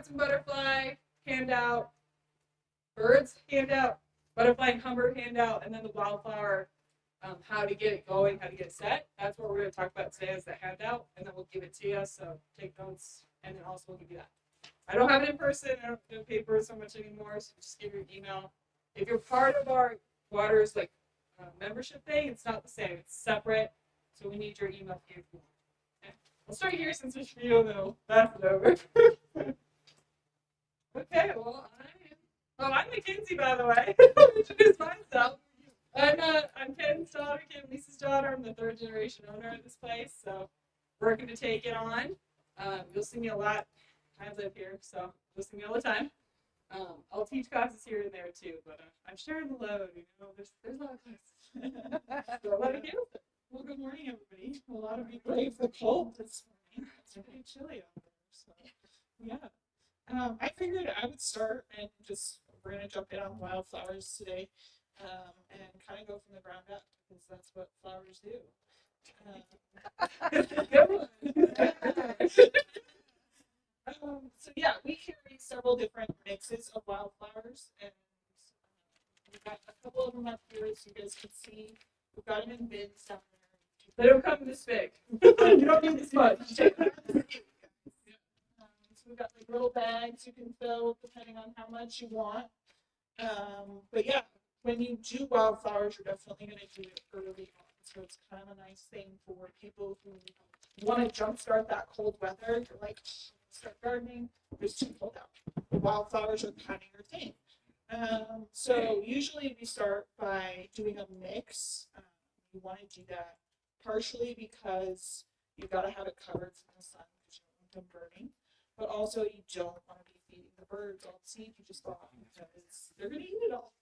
birds and butterfly handout, birds handout, butterfly and hummingbird handout, and then the wildflower, how to get it going, how to get it set. That's what we're going to talk about today as the handout, and then we'll give it to you. So take notes, and then also we'll give you that. I don't have it in person. I don't do paper so much anymore, so just give your email. If you're part of our Waters membership thing, it's not the same. It's separate, so we need your email for you. Okay. I'll start here since it's for you, and then I'll pass it over. Okay, well, I'm Mackenzie, by the way. Introduce myself. I'm Ken's daughter, Ken Lisa's daughter. I'm the third generation owner of this place, so working to take it on. You'll see me a lot. I live here, so you'll see me all the time. I'll teach classes here and there too, but I'm sharing the load. There's a lot of classes. So let me get with it. Well, good morning, everybody. A lot of you braved the cold this morning. It's pretty chilly out there, so yeah. I figured I would start and we're gonna jump in on wildflowers today, and kind of go from the ground up because that's what flowers do. So yeah, we carry several different mixes of wildflowers, and we've got a couple of them up here, so you guys can see. We've got them in bins down there. They don't come this big. You don't need this much. So we've got like little bags you can fill depending on how much you want. But yeah, when you do wildflowers, you're definitely going to do it early on. So it's kind of a nice thing for people who want to jumpstart that cold weather. You're like, start gardening, it's too cold out. The wildflowers are kind of your thing. So usually we start by doing a mix. You want to do that partially because you got to have it covered from the sun because you don't want them burning, but also you don't want to be feeding the birds all the seed you just bought because they're going to eat it all.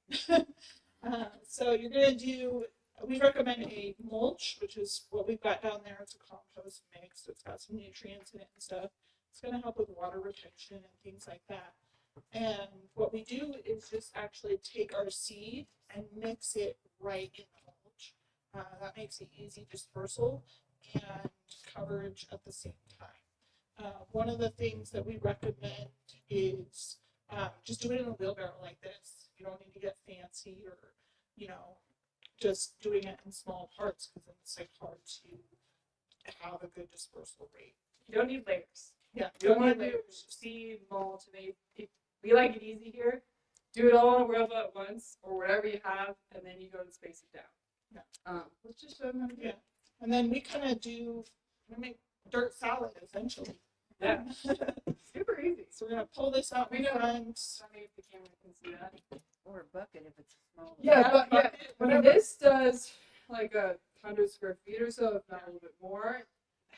So you're going to do, we recommend a mulch, which is what we've got down there. It's a compost mix, so it's got some nutrients in it and stuff. It's going to help with water retention and things like that. And what we do is just actually take our seed and mix it right in the mulch. That makes it easy dispersal and coverage at the same time. One of the things that we recommend is just do it in a wheelbarrow like this. You don't need to get fancy or, just doing it in small parts because it's like hard to have a good dispersal rate. You don't need layers. Yeah, You don't want to do seed, mulch, we like it easy here. Do it all in a row at once or whatever you have, and then you go and space it down. Yeah. Let's just show them how to do it. And then we kind of make dirt salad essentially. Yeah. Super easy. So we're gonna pull this out in front. I mean, if the camera can see that. Or a bucket if it's small. Yeah, but this does like 100 square feet or so, if not a little bit more.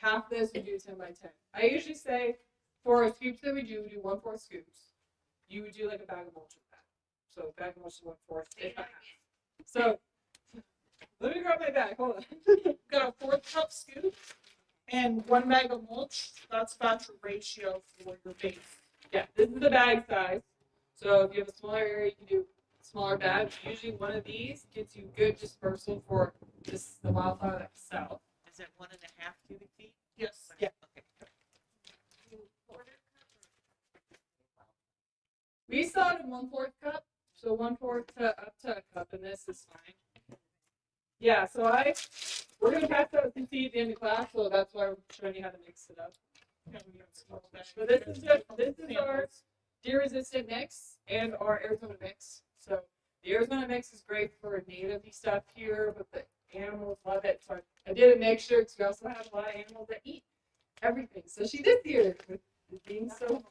Half this we do 10 by 10. I usually say for scoops that we do 1/4 scoops. You would do like a bag of mulch with that. So a bag of mulch is 1/4. If not half. So let me grab my bag. Hold on. Got a 4th cup scoop and 1 bag of mulch. That's about your ratio for your base. Yeah, this is the bag size. So if you have a smaller area, you can do smaller bags. Usually one of these gets you good dispersal for the wildflower that sell. Is it 1.5 cubic feet? Yes. Yeah. Okay. We saw it in 1/4 cup, so 1/4 to up to a cup, and this is fine. Yeah, so we're gonna pass out some seed at the end of class, so that's why we're showing you how to mix it up. But this is our deer resistant mix and our Arizona mix. So the Arizona mix is great for native stuff here, but the animals love it. So I did a mixture because we also have a lot of animals that eat everything. So she did here with being so.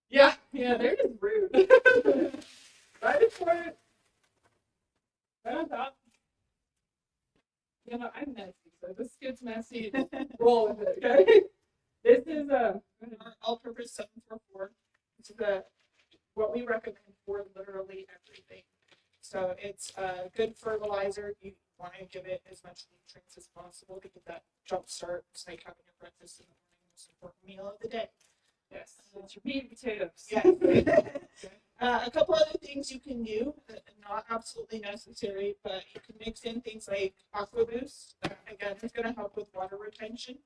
Yeah, they're just rude. Right before it. Right on top. I'm messy, so this gets messy. Roll with it, okay? This is our all-purpose 744. It's what we recommend for literally everything. So it's a good fertilizer. You want to give it as much nutrients as possible to get that jump start. It's like having your breakfast in the morning, most important meal of the day. Yes, it's your meat and potatoes. Yeah. A couple other things you can do, not absolutely necessary, but you can mix in things like Aqua Boost. Again, it's going to help with water retention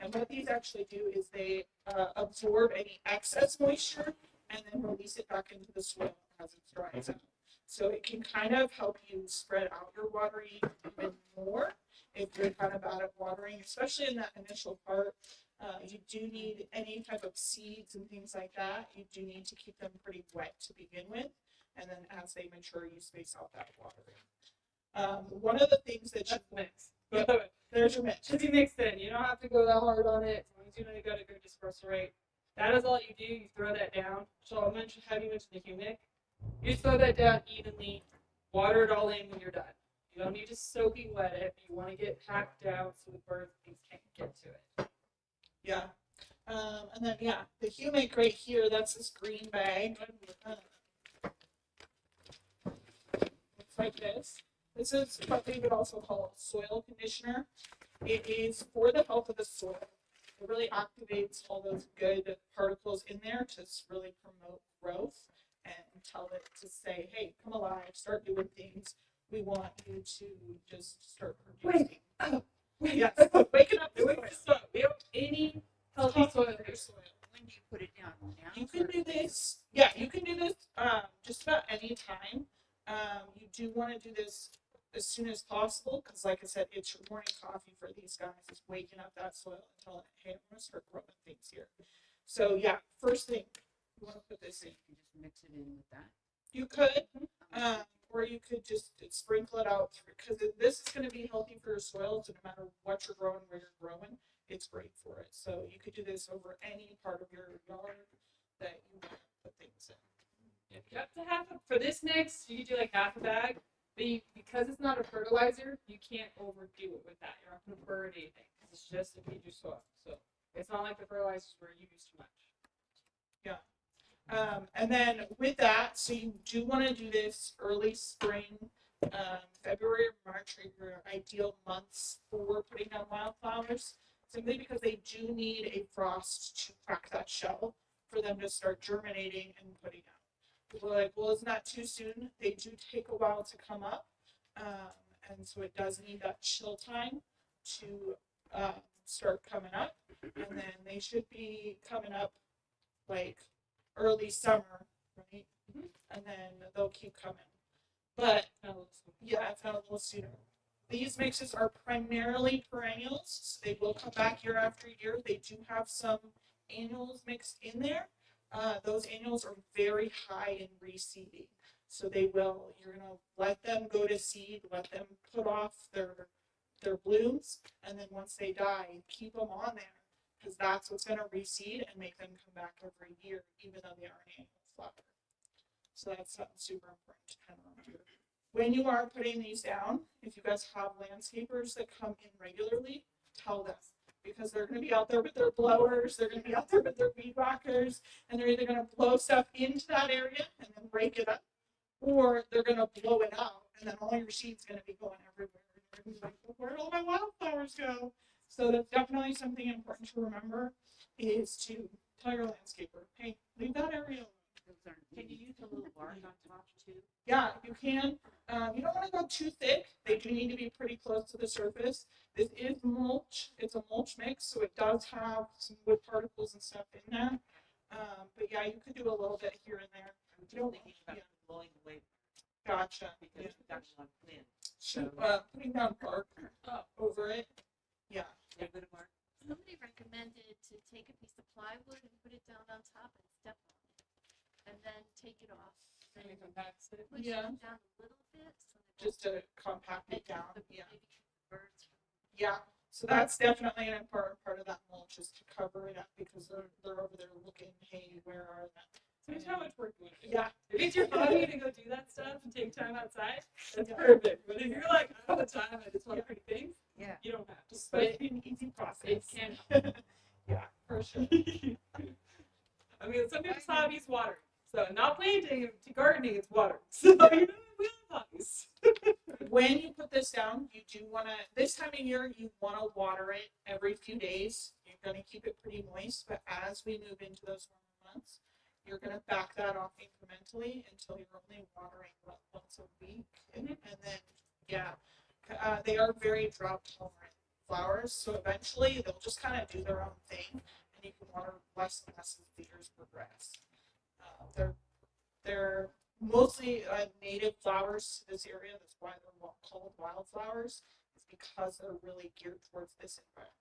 And what these actually do is they absorb any excess moisture and then release it back into the soil as it's drying out. So it can kind of help you spread out your watering even more if you're kind of bad at watering, especially in that initial part. You do need any type of seeds and things like that. You do need to keep them pretty wet to begin with. And then as they mature, you space out that watering. One of the things that you That's mix. Yep. There's your mix. Just you mix it in. You don't have to go that hard on it. As long as you know you got a good dispersal rate. That is all you do. You throw that down. So I'll mention, have you mentioned the humic? You just throw that down evenly. Water it all in when you're done. You don't need to soaking wet it. You want to get packed down so the birds things can't get to it. Yeah. And then, yeah, the humic right here, that's this green bag. Looks like this. This is what we would also call a soil conditioner. It is for the health of the soil. It really activates all those good particles in there to really promote growth and tell it to say, hey, come alive, start doing things. We want you to just start producing. Yes, waking up the soil. We don't any healthy soil for your soil. When do you put it down? Now? You can do this. Yeah, you can do this just about any time. You do want to do this as soon as possible because, like I said, it's your morning coffee for these guys. Is waking up that soil and telling it, hey, I'm going to start growing things here. So yeah, first thing you want to put this in. You just mix it in with that. You could, or you could just sprinkle it out because this is going to be healthy for your soil. So no matter what you're growing, where you're growing, it's great for it. So you could do this over any part of your yard that you want to put things in. If you have to have for this mix, you could do like half a bag. But because it's not a fertilizer, you can't overdo it with that. You're not going to burn anything. It's just to feed your soil. So it's not like the fertilizers where you use too much. And then with that, so you do want to do this early spring, February or March are your ideal months for putting down wildflowers, simply because they do need a frost to crack that shell for them to start germinating and putting out. People are like, well, isn't that too soon? They do take a while to come up, and so it does need that chill time to start coming up, and then they should be coming up like early summer, right? And then they'll keep coming. But yeah, if not a little sooner. These mixes are primarily perennials, so they will come back year after year. They do have some annuals mixed in there. Those annuals are very high in reseeding. So you're gonna let them go to seed, let them put off their blooms, and then once they die, keep them on there because that's what's gonna reseed and make them come back every year, even though they are an annual flower. So that's something super important to kind of remember. When you are putting these down, if you guys have landscapers that come in regularly, tell them. Because they're going to be out there with their blowers, they're going to be out there with their weed whackers, and they're either going to blow stuff into that area and then break it up, or they're going to blow it out, and then all your seed's going to be going everywhere. And you're like, well, where did all my wildflowers go? So that's definitely something important to remember is to tell your landscaper, hey, leave that area alone. Can you use a little bark on top too? Yeah, you can. You don't want to go too thick. They do need to be pretty close to the surface. This is mulch. It's a mulch mix, so it does have some wood particles and stuff in there. But yeah, you could do a little bit here and there. I'm just thinking about blowing away Gotcha. because it's got a lot of wind. So, putting down bark over it. Yeah. A bit of bark. Somebody recommended to take a piece of plywood and put it down on top and step on it, and then take it off. And it compacts it. Push Yeah. it down a little bit so that Just to compact it down. Yeah. maybe keep the birds. Yeah. So that's definitely an important part of that mulch is to cover it up because they're over there looking, hey, where are them? There's how much work you want to do. Yeah. If it's your hobby to go do that stuff and take time outside, that's Yeah. perfect. But if you're like, I don't have time, I just want pretty things, Yeah. you don't have to. Just But make it an easy it process. can. Yeah, for sure. I mean, some people's hobby is watering. So not planting, to gardening, it's watering. So you know, we have hobbies. When you put this down, you do want to, this time of year, you want to water it every few days. You're going to keep it pretty moist, but as we move into those warmer months, you're going to back that off incrementally until you're only watering once a week. And then, yeah, they are very drought tolerant. flowers. So eventually they'll just kind of do their own thing, and you can water less and less as the years progress. They're mostly native flowers to this area. That's why they're called wildflowers. It's because they're really geared towards this environment.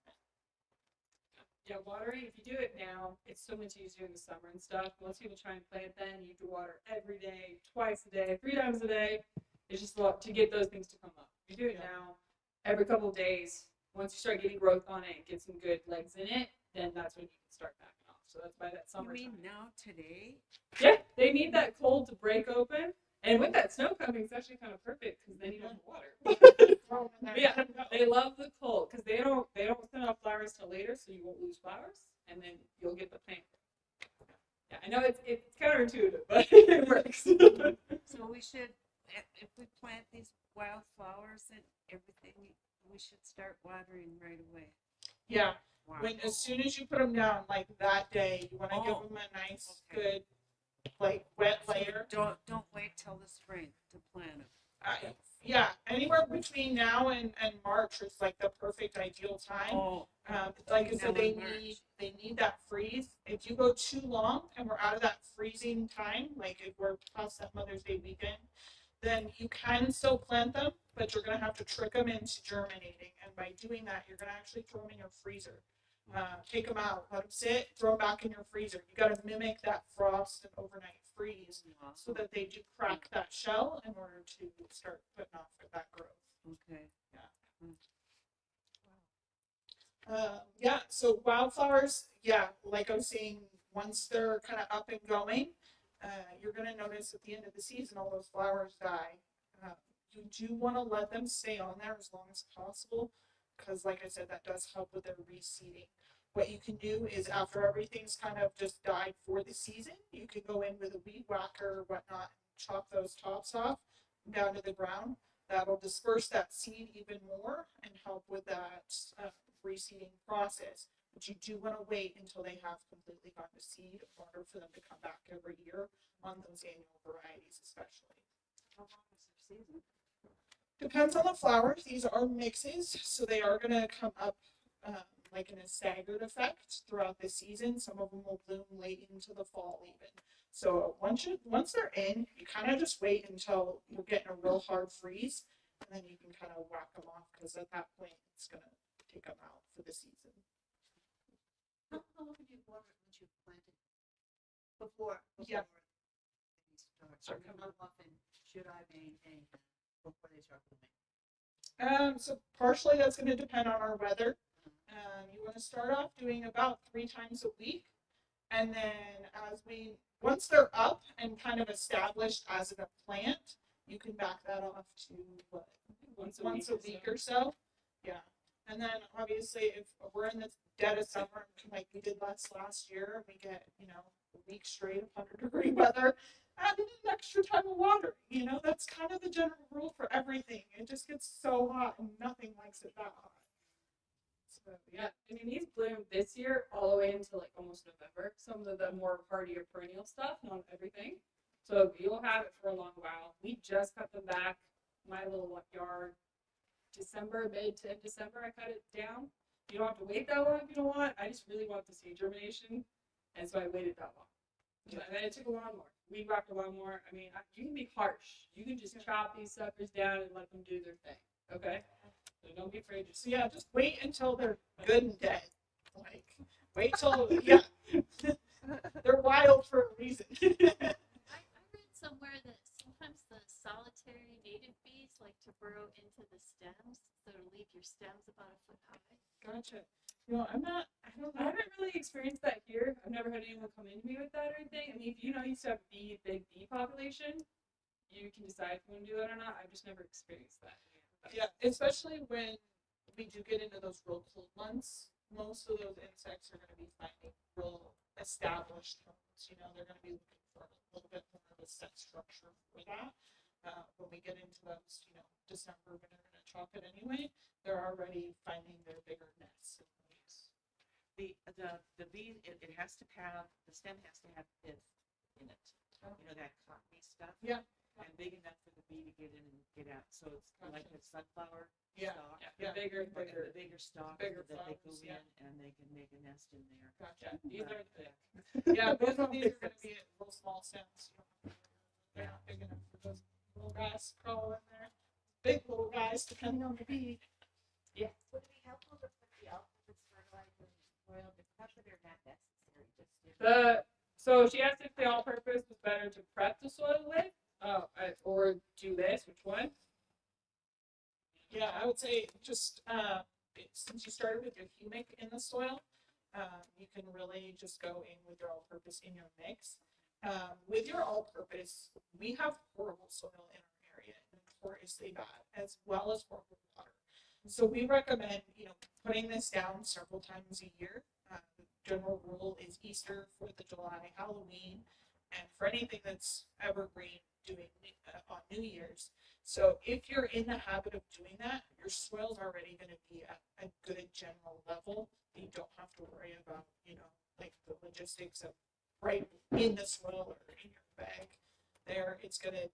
Yeah, watering, if you do it now, it's so much easier in the summer and stuff. Most people try and plant then. You have to water every day, twice a day, 3 times a day. It's just a lot to get those things to come up. If you do it now, every couple of days, once you start getting growth on it and get some good legs in it, then that's when you can start backing off. So that's by that summer. You mean now, today? Yeah, they need that cold to break open. And with that snow coming, it's actually kind of perfect because then you don't have water. But yeah, they love the cold because they don't send off flowers till later, so you won't lose flowers, and then you'll get the plant. Yeah, I know it's counterintuitive, but it works. So we should, if we plant these wildflowers and everything, we should start watering right away. Yeah. Wow. As soon as you put them down, like that day, you want to give them a nice, good, like wet So layer. don't wait till the spring to plant them. Yeah, anywhere between now and March is like the perfect ideal time. Oh, Like I said, now in March. they need that freeze. If you go too long and we're out of that freezing time, like if we're past that Mother's Day weekend, then you can still plant them, but you're gonna have to trick them into germinating. And by doing that, you're gonna actually throw them in your freezer. Take them out, let them sit, throw them back in your freezer. You got to mimic that frost and overnight freeze so that they do crack that shell in order to start putting off that growth. Okay. Yeah, so wildflowers, yeah, like I was saying, once they're kind of up and going, you're going to notice at the end of the season all those flowers die. You do want to let them stay on there as long as possible because, like I said, that does help with their reseeding. What you can do is after everything's kind of just died for the season, you can go in with a weed whacker or whatnot, chop those tops off down to the ground. That'll disperse that seed even more and help with that reseeding process. But you do want to wait until they have completely gone to seed in order for them to come back every year on those annual varieties especially. How long is their season? Depends on the flowers. These are mixes, so they are going to come up like in a staggered effect throughout the season. Some of them will bloom late into the fall even. So once they're in, you kind of just wait until you're getting a real hard freeze, and then you can kind of whack them off because at that point it's going to take them out for the season. How long do you water it once you've planted? Before Yeah. they start coming up, and should I maintain before they start blooming? So partially that's going to depend on our weather. You want to start off doing about 3 times a week, and then once they're up and kind of established as a plant, you can back that off to once a week or so. Yeah, and then obviously if we're in the dead of summer like we did last year, we get a week straight of 100-degree weather. Add in an extra time of water. That's kind of the general rule for everything. It just gets so hot and nothing likes it that hot. So, Yeah, I mean these bloom this year all the way until like almost November. Some of the more hardier perennial stuff, not everything. So you'll have it for a long while. We just cut them back. My little yard, mid to end December, I cut it down. You don't have to wait that long if you don't want. I just really want to see germination, and so I waited that long. And then it took a lawnmower. Weed whacked a lawnmower. I mean, you can be harsh. You can just chop these suckers down and let them do their thing. Okay. So don't be afraid to So yeah, just wait until they're good and dead. Like, wait till they're wild for a reason. I read somewhere that sometimes the solitary native bees like to burrow into the stems, so to leave your stems about a foot high. Gotcha. I don't I know. haven't really experienced that here. I've never had anyone come into me with that or anything. I mean, if you used to have a big bee population, you can decide if you want to do that or not. I've just never experienced that. Yeah, especially when we do get into those real cold months, most of those insects are going to be finding real established homes. They're going to be looking for a little bit more of a set structure for that. When we get into those, December, when they're going to chop it anyway, they're already finding their bigger nests and ways. The bee, it has to have, the stem has to have pith in it. That cottony stuff. Yeah. And big enough for the bee to get in and get out. So it's like a sunflower Yeah. stalk. The bigger, But bigger. the bigger stalk Bigger that they go flowers, yeah. in and they can make a nest in there. Gotcha. These are thick. Yeah, both of these are going to be little small stems. They're not big enough for those little guys to crawl in there. Big little guys, depending on the bee. Would it be helpful to put the all-purpose fertilizer in soil to prep it or not necessary? So she asked if the all-purpose was better to prep the soil with, or do this. Which one? Yeah, I would say just since you started with your humic in the soil, you can really just go in with your all-purpose in your mix. With your all-purpose, we have horrible soil in our area, notoriously bad, as well as horrible water. So we recommend, putting this down several times a year. The general rule is Easter, 4th of July, Halloween, and for anything that's evergreen, doing on New Year's. So if you're in the habit of doing that, your soil's already going to be at a good general level. You don't have to worry about, like the logistics of right in the soil or in your bag. There, it's going to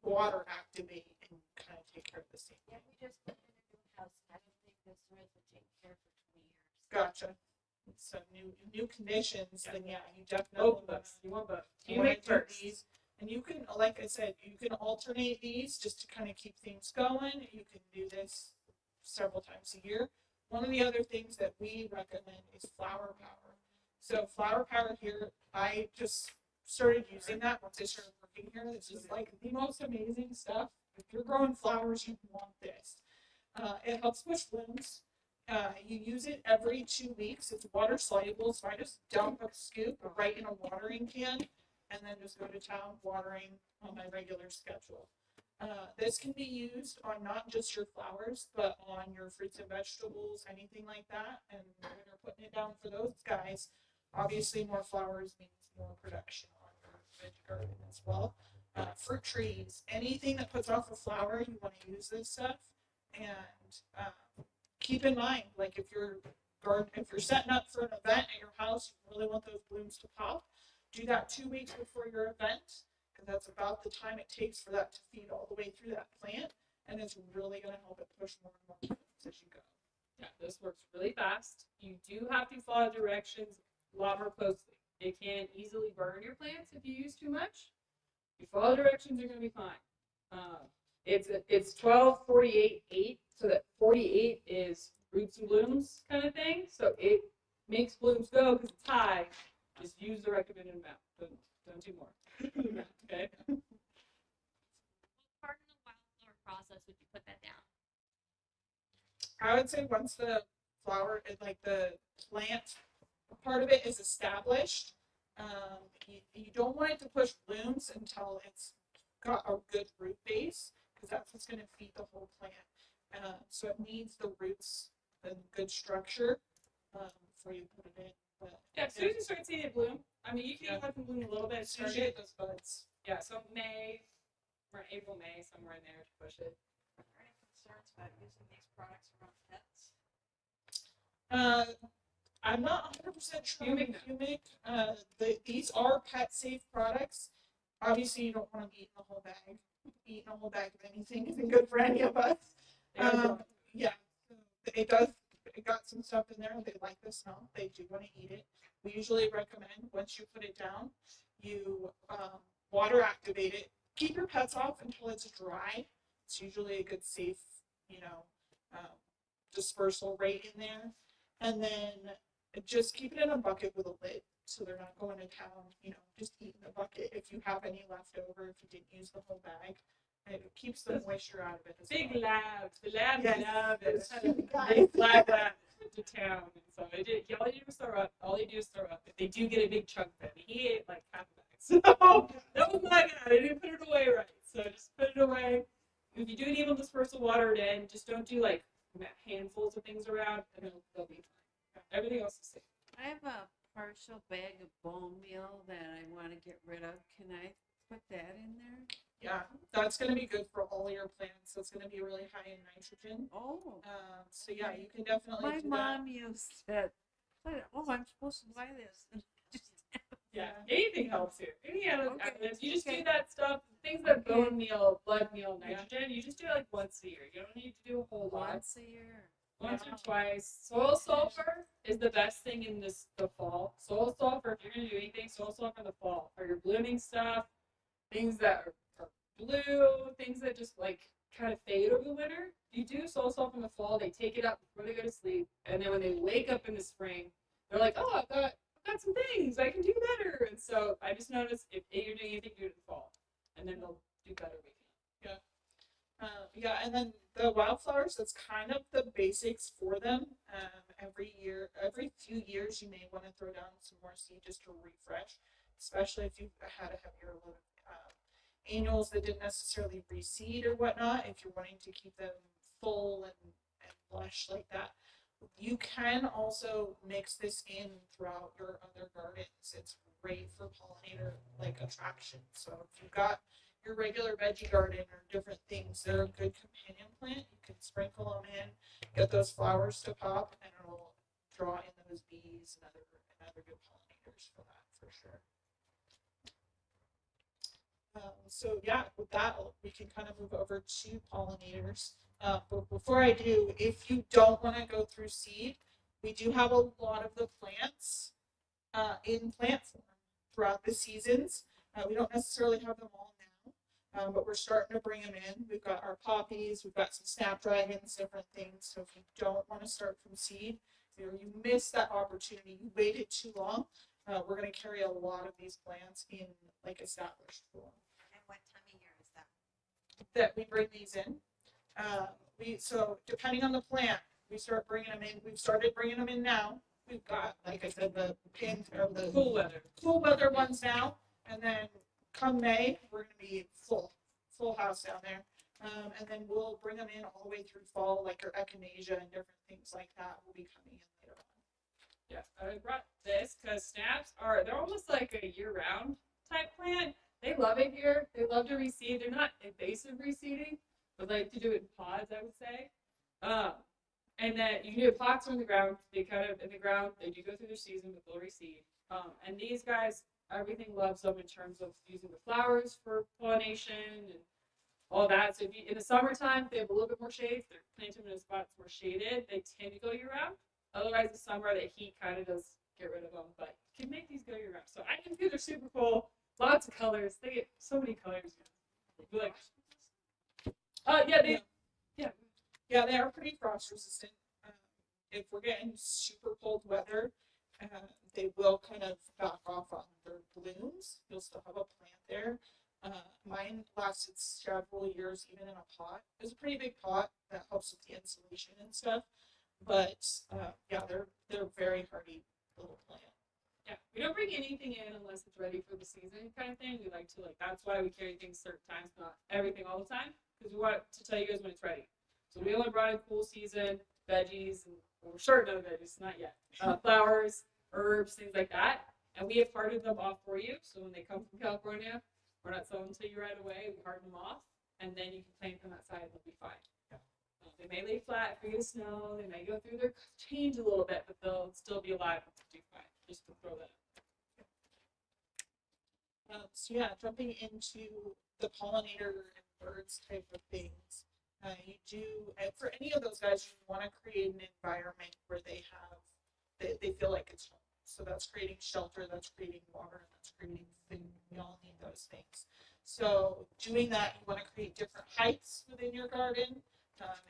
water activate and kind of take care of the same Yeah, thing. we just put in a new house. I don't think the soil will take care for 20 years. Gotcha. So new conditions, then yeah, you definitely Both of want us. You want both. you You wanna make do first. these. And you can, like I said, you can alternate these just to kind of keep things going. You can do this several times a year. One of the other things that we recommend is flower power. So flower power here, I just started using that once I started working here. This is like the most amazing stuff. If you're growing flowers, you want this. It helps push blooms. You use it every 2 weeks. It's water soluble, so I just dump a scoop right in a watering can and then just go to town watering on my regular schedule. This can be used on not just your flowers, but on your fruits and vegetables, anything like that. And when you're putting it down for those guys, obviously more flowers means more production on your veg garden as well. Fruit trees, anything that puts off a flower, you want to use this stuff. And keep in mind, like if you're setting up for an event at your house, you really want those blooms to pop. Do that 2 weeks before your event, because that's about the time it takes for that to feed all the way through that plant, and it's really going to help it push more and more plants as you go. Yeah, this works really fast. You do have to follow directions a lot more closely. It can easily burn your plants if you use too much. If you follow directions, you're going to be fine. It's 12, 48, 8, so that 48 is roots and blooms kind of thing. So it makes blooms go because it's high. Just use the recommended amount. Don't do more. Okay. What part of the wildflower process would you put that down? I would say once the flower, like the plant part of it is established, you don't want it to push blooms until it's got a good root base, because that's what's going to feed the whole plant. So it needs the roots and good structure before you put it in. But Yeah, as soon as you start seeing it bloom, I mean, you can Yeah. let them bloom a little bit. as soon as Start you it. get those buds. Yeah, so May, or April, May, somewhere in there to push it. Are there any concerns about using these products around pets? I'm not 100% sure Humic, on humic. These are pet safe products. Obviously, you don't want to eat the whole bag. Eating a whole bag of anything isn't good for any of us. Yeah, it does. It got some stuff in there. They like the smell. They do want to eat it. We usually recommend once you put it down, you water activate it. Keep your pets off until it's dry. It's usually a good safe, dispersal rate in there. And then just keep it in a bucket with a lid, so they're not going to town, just eating the bucket if you have any left over, if you didn't use the whole bag. It keeps the moisture out of it as Big well. labs. The lab Yes. love it. Guys. Big lab to town. And so all you do is throw up. All you do is throw up. If they do get a big chunk of it, he ate like half a bag. So that was my bad. I didn't put it away right. So just put it away. If you do need them dispersal, water it in. Just don't do like handfuls of things around, and they'll be fine. Everything else is safe. I have a partial bag of bone meal that I want to get rid of. Can I put that in there? Yeah, that's going to be good for all your plants. It's going to be really high in nitrogen. Oh, So yeah, you can definitely my do that. mom used it. I'm supposed to buy this. Yeah, anything helps here. Any other Okay, evidence, you just okay. do that stuff, things that Okay. bone meal, blood meal, Yeah. nitrogen, you just do it like once a year. You don't need to do a whole lot. Once a year. Once or Yeah. twice. Soil sulfur is the best thing in the fall. Soil sulfur, if you're gonna do anything, soil sulfur in the fall for your blooming stuff, things that are blue, things that just like kind of fade over the winter. You do soil sulfur in the fall, they take it up before they go to sleep, and then when they wake up in the spring, they're like, oh, I've got some things I can do better. And so I just noticed if you're doing anything, do it in the fall, and then they'll do better waking up. Yeah, and then the wildflowers, that's kind of the basics for them. Every year, every few years, you may want to throw down some more seed just to refresh, especially if you've had a heavier load of annuals that didn't necessarily reseed or whatnot. If you're wanting to keep them full and lush like that, you can also mix this in throughout your other gardens. It's great for pollinator like attraction. So if you've got your regular veggie garden or different things that are a good companion plant, you can sprinkle them in, get those flowers to pop, and it'll draw in those bees and other good pollinators for that for sure. So yeah, with that we can kind of move over to pollinators. But before I do, if you don't want to go through seed, we do have a lot of the plants in plant form throughout the seasons. We don't necessarily have them all now, but we're starting to bring them in. We've got our poppies, we've got some snapdragons, different things. So if you don't want to start from seed, you missed that opportunity, you waited too long, we're going to carry a lot of these plants in like established form. And what time of year is that? That we bring these in. So depending on the plant, we start bringing them in. We've started bringing them in now. We've got, like I said, the Cool weather ones now, and then come May, we're going to be full house down there. And then we'll bring them in all the way through fall, like your echinacea and different things like that will be coming in later on. Yeah, I brought this because snaps they're almost like a year-round type plant. They love it here. They love to reseed. They're not invasive reseeding, but like to do it in pods, I would say. And then you can do pots on the ground. They kind of in the ground. They do go through their season, but they'll reseed. And these guys, everything loves them in terms of using the flowers for pollination and all that. So if you, in the summertime, if they have a little bit more shade, if they're planted in a spot that's more shaded, they tend to go year round. Otherwise, the summer, the heat kind of does get rid of them, but you can make these go year round. So I think these are super cool. Lots of colors. They get so many colors. You're like, Yeah, they are pretty frost resistant. If we're getting super cold weather, they will kind of back off on their blooms. You'll still have a plant there. Mine lasted several years, even in a pot. It was a pretty big pot that helps with the insulation and stuff. But yeah, they're very hardy little plant. yeah, we don't bring anything in unless it's ready for the season kind of thing. We like to that's why we carry things certain times, not everything all the time, because we want to tell you guys when it's ready. So we only brought in cool season veggies, and we're starting on veggies, not yet. Flowers, herbs, things like that, and we have hardened them off for you. So when they come from California, we're not selling them to you right away. We harden them off, and then you can plant them outside, and they'll be fine. They may lay flat if you get snow. They may go through their change a little bit, but they'll still be alive and do fine. Just to throw that out. So yeah, jumping into the pollinator and birds type of things, you do for any of those guys, you want to create an environment where they feel like it's home. So that's creating shelter, that's creating water, and that's creating food. We all need those things. So doing that, you want to create different heights within your garden.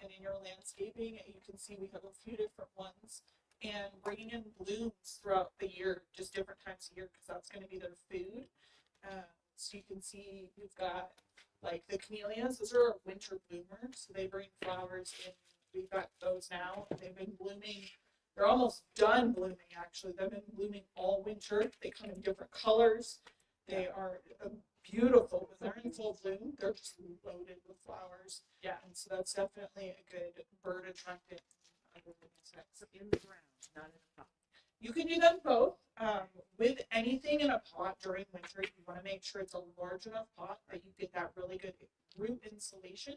And in your landscaping, you can see we have a few different ones, and bringing in blooms throughout the year, just different times of year, because that's going to be their food. So you can see we've got like the camellias; those are winter bloomers, so they bring flowers in. We've got those now. They've been blooming. They're almost done blooming. Actually, they've been blooming all winter. They come in different colors. They are beautiful. When they're in full bloom, they're just loaded with flowers. Yeah. And so that's definitely a good bird attractant. So in the ground, not in a pot. You can do them both. With anything in a pot during winter, you want to make sure it's a large enough pot that you get that really good root insulation.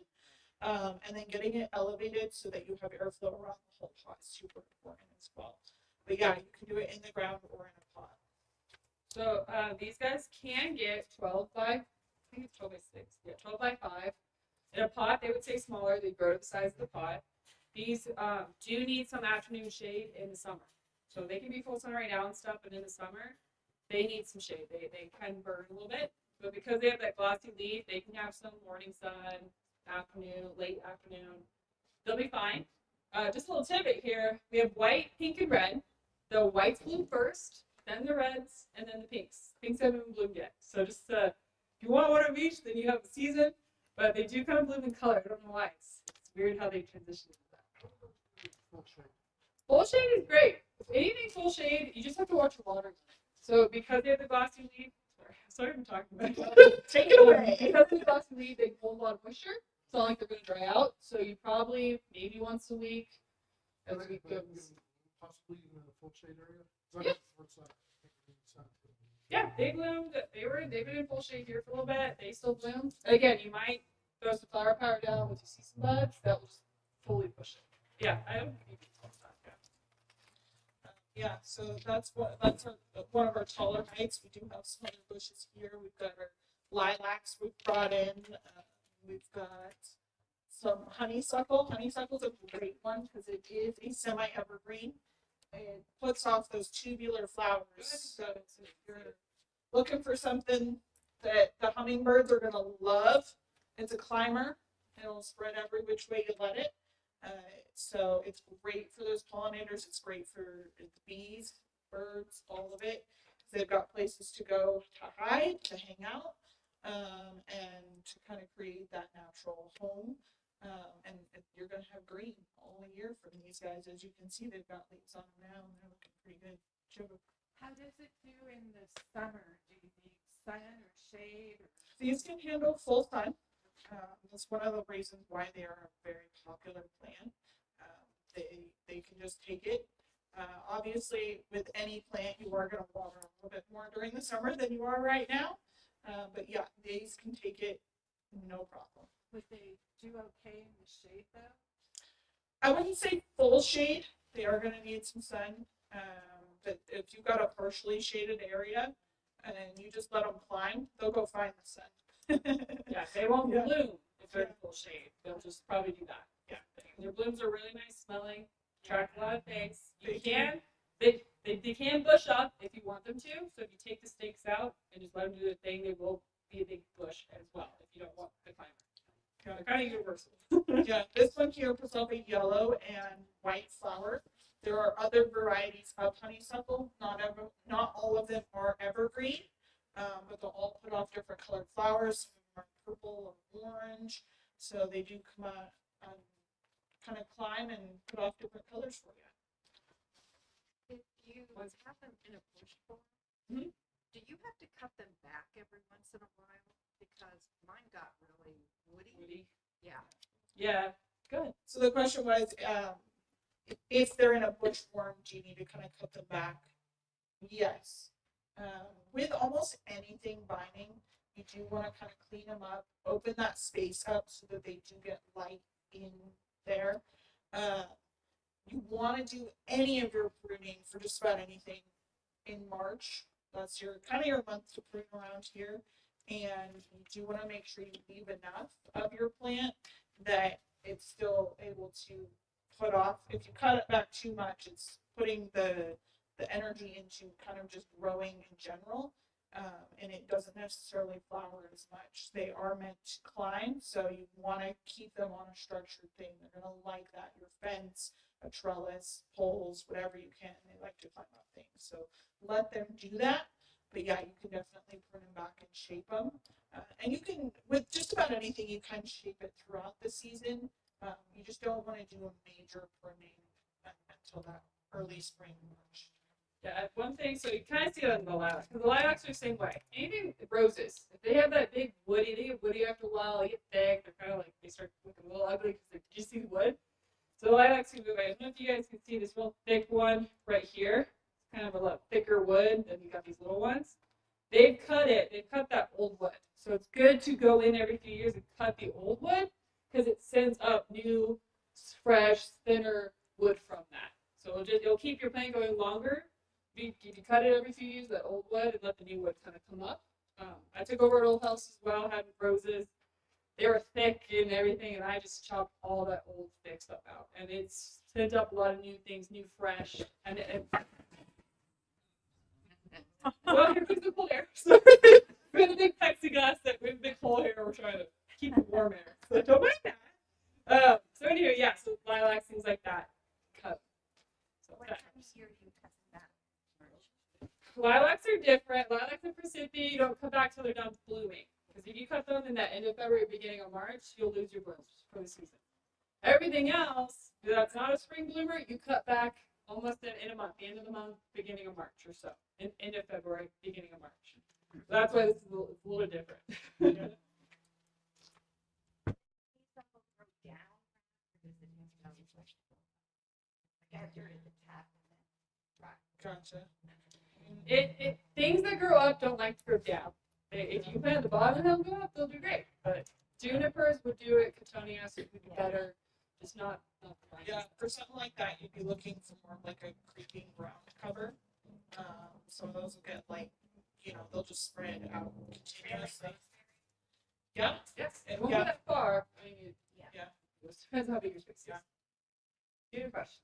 And then getting it elevated so that you have airflow around the whole pot is super important as well. But yeah, you can do it in the ground or in a pot. So these guys can get 12 by, I think it's 12 by 6. Yeah, 12 by 5. In a pot, they would say smaller. They grow to the size of the pot. These do need some afternoon shade in the summer. So they can be full sun right now and stuff, but in the summer, they need some shade. They can burn a little bit. But because they have that glossy leaf, they can have some morning sun, afternoon, late afternoon. They'll be fine. Just a little tidbit here. We have white, pink, and red. The whites bloom first, then the reds, and then the pinks. Pinks haven't even bloomed yet. So just if you want one of each, then you have a season. But they do kind of bloom in color. I don't know why. It's weird how they transition into that. Full shade is great. If anything full shade, you just have to watch your watering. So because they have the glossy leaf, sorry I'm talking about it. Take it away. Because of the glossy leaf, they hold a lot of moisture. It's not like they're going to dry out. So you probably maybe once a week as the week goes. Possibly even in a full shade area. Yeah. Yeah, they bloomed. They've been in full shade here for a little bit. They still bloom. Again, you might throw some flower power down with your season buds. That will just fully push it. Yeah, I don't think it's all that. Yeah, so that's one of our taller heights. We do have some other bushes here. We've got our lilacs we've brought in. We've got some honeysuckle. Honeysuckle's a great one because it is a semi-evergreen. It puts off those tubular flowers. So if you're looking for something that the hummingbirds are going to love, it's a climber. It'll spread every which way you let it. So it's great for those pollinators. It's great for the bees, birds, all of it. They've got places to go to hide, to hang out, and to kind of create that natural home. And you're going to have green all year from these guys. As you can see, they've got leaves on them now, and they're looking pretty good. How does it do in the summer? Do you need sun or shade? These can handle full sun. That's one of the reasons why they are a very popular plant. They can just take it. Obviously, with any plant, you are going to water a little bit more during the summer than you are right now. But yeah, these can take it, no problem. Would they do okay in the shade though? I wouldn't say full shade. They are going to need some sun. But if you've got a partially shaded area and you just let them climb, they'll go find the sun. Yeah, they won't Yeah. bloom if they're in full shade. They'll just probably do that. Yeah. Their blooms are really nice smelling, attract a lot of things. They can bush up if you want them to. So if you take the stakes out and just let them do their thing, they will be a big bush as well if you don't want the climber. They're kind of universal. Yeah, this one here puts off a yellow and white flower. There are other varieties of honeysuckle. Not all of them are evergreen, but they'll all put off different colored flowers. Some of them are purple or orange, so they do come out and kind of climb and put off different colors for you. If you have them in a bush form, Mhm. do you have to cut them back every once in a while? Because mine got really woody. Yeah. Yeah, good. So the question was, if they're in a bush form, do you need to kind of cut them back? Yes. With almost anything binding, you do want to kind of clean them up, open that space up so that they do get light in there. You want to do any of your pruning for just about anything in March. That's your kind of your month to prune around here. And you do want to make sure you leave enough of your plant that it's still able to put off. If you cut it back too much, it's putting the energy into kind of just growing in general, and it doesn't necessarily flower as much. They are meant to climb, so you want to keep them on a structured thing. They're going to like that. Your fence, a trellis, poles, whatever you can. They like to climb up things. So let them do that. But yeah, you can definitely prune them back and shape them. And you can, with just about anything, you can shape it throughout the season. You just don't want to do a major pruning until that early spring, March. Yeah, one thing, so you kind of see that in the lilacs, because the lilacs are the same way. Anything, roses, if they have that big woody, they get woody after a while, they get thick, they're kind of like, they start looking a little ugly because did you see the wood? So the lilacs can go away. I don't know if you guys can see this real thick one right here. It's kind of a lot thicker wood, then you got these little ones. They've cut that old wood. So it's good to go in every few years and cut the old wood, because it sends up new, fresh, thinner wood from that. So it'll keep your plant going longer. you cut it every few years, that old wood, and let the new wood kind of come up. I took over an old house as well, had roses. They were thick and everything, and I just chopped all that old thick stuff out. And it's sent up a lot of new things, new fresh. Well, here comes the cold air. So we have a big plexiglass that we have a big cold air. We're trying to keep the warm air. So don't mind that. So anyway, yeah, so lilacs, things like that. Cut. So What that. time of year do you cut that? Lilacs are different. Lilacs and forsythia, you don't cut back till they're done blooming. Because if you cut them in that end of February, beginning of March, you'll lose your blooms for the season. Everything else that's not a spring bloomer, you cut back almost in a month, the end of the month, beginning of March or so. End of February, beginning of March. So that's why this is a little different. Gotcha. Things that grow up don't like to grow down. If you plant at the bottom, they'll go up, they'll do great. But junipers would do it, cotoneas would be better. Just not the vines. Yeah, for something like that, you'd be looking for more like a creeping ground cover. Some of those will get like, they'll just spread out continuously. Yeah, Yes, it won't go that far. I mean, yeah. it depends how big your space is. Yeah. Good question.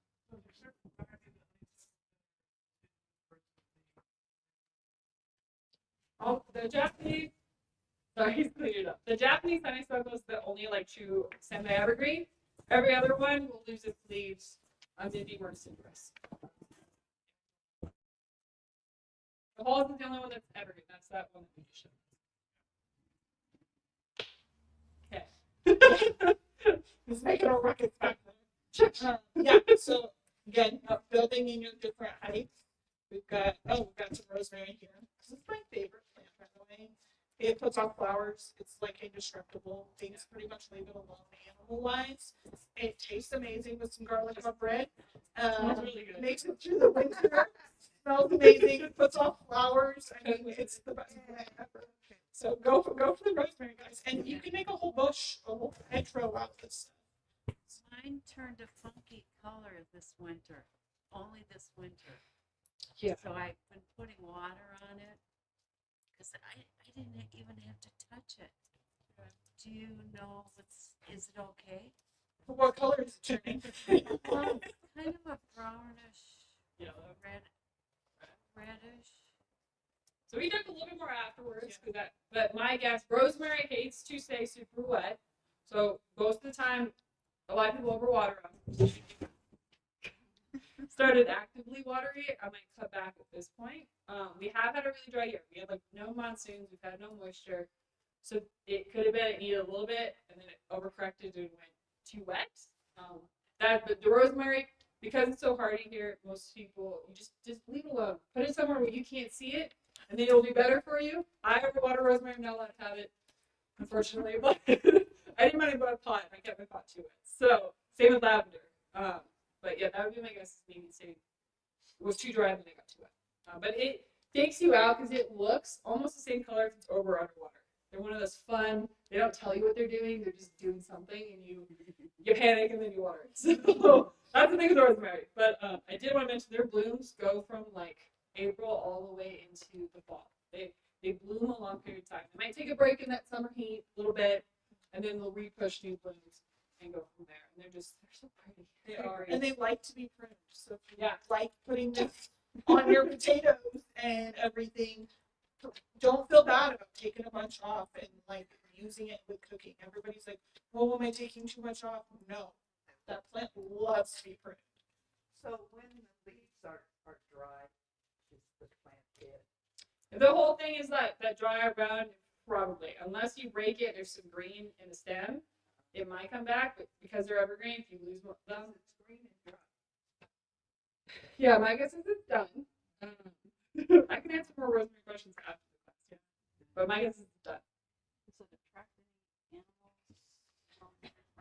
Oh, the Japanese. Sorry, he's cleared it up. The Japanese honeysuckle is the only like true semi-evergreen. Every other one will lose its leaves. Maybe more deciduous. The halls is the only one that's evergreen. That's that one that we should. Okay. He's making a ruckus back there. Yeah, so again, building in your different heights. We've got some rosemary here. This is my favorite plant, by the way. It puts off flowers. It's like indestructible. Things pretty much leave it alone animal-wise. It tastes amazing with some garlic on bread. Smells really good. Makes it through the winter. Smells amazing. It puts off flowers. I mean, it's the best plant ever. So go for the rosemary, guys. And you can make a whole bush, a whole hedgerow out of this stuff. Mine turned a funky color this winter, only this winter. Yeah. So I've been putting water on it because I didn't even have to touch it. Do you know is it okay? What color is it turning? Well, kind of a brownish, Yellow. reddish. So we took a little bit more afterwards, but my guess, rosemary hates to stay super wet. So most of the time, a lot of people overwater them. Started actively watering it. I might cut back at this point. We have had a really dry year. We had like no monsoons. We've had no moisture. So it could have been it needed a little bit, and then it overcorrected and went too wet. But the rosemary, because it's so hardy here, most people you just leave it alone. Put it somewhere where you can't see it, and then it'll be better for you. I overwater rosemary. I'm not allowed to have it, unfortunately. But I didn't want to go to pot. I kept my pot too wet. So same with lavender. But yeah, that would be my guess. Maybe say it was too dry and then it got too wet. But it takes you out because it looks almost the same color if it's over or underwater. They're one of those fun. They don't tell you what they're doing. They're just doing something, and you panic and then you water it. So that's the thing with rosemary. But I did want to mention their blooms go from like April all the way into the fall. They bloom a long period of time. They might take a break in that summer heat a little bit, and then they'll re-push new blooms and go from there. And they're so pretty. They are, and they like to be pruned. So if you Yeah. like putting this on your potatoes and everything, don't feel bad about taking a bunch off and like using it with cooking. Everybody's like, "Well, am I taking too much off?" No, that plant loves to be pruned. So when the leaves are dry, is the plant dead? The whole thing is that dry around probably, unless you rake it, there's some green in the stem. It might come back, but because they're evergreen, if you lose them, It's green and dry. yeah, my guess is it's done. I can answer more rosemary questions after the class, yeah. But my guess is it's done. Does it attract any